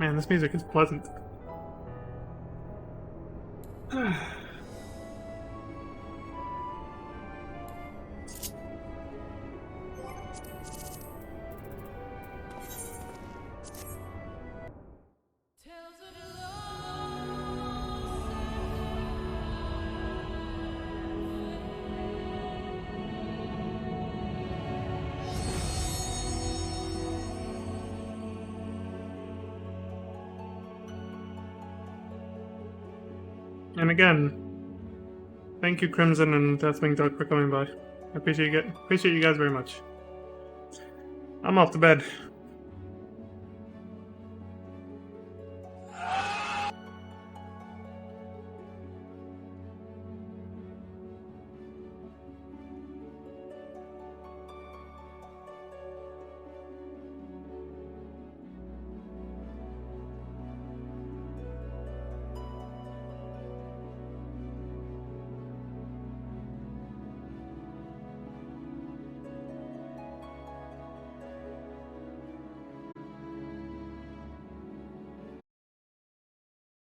Man, this music is pleasant. And again, thank you, Crimson and Deathwing Duck, for coming by. I appreciate you guys very much. I'm off to bed.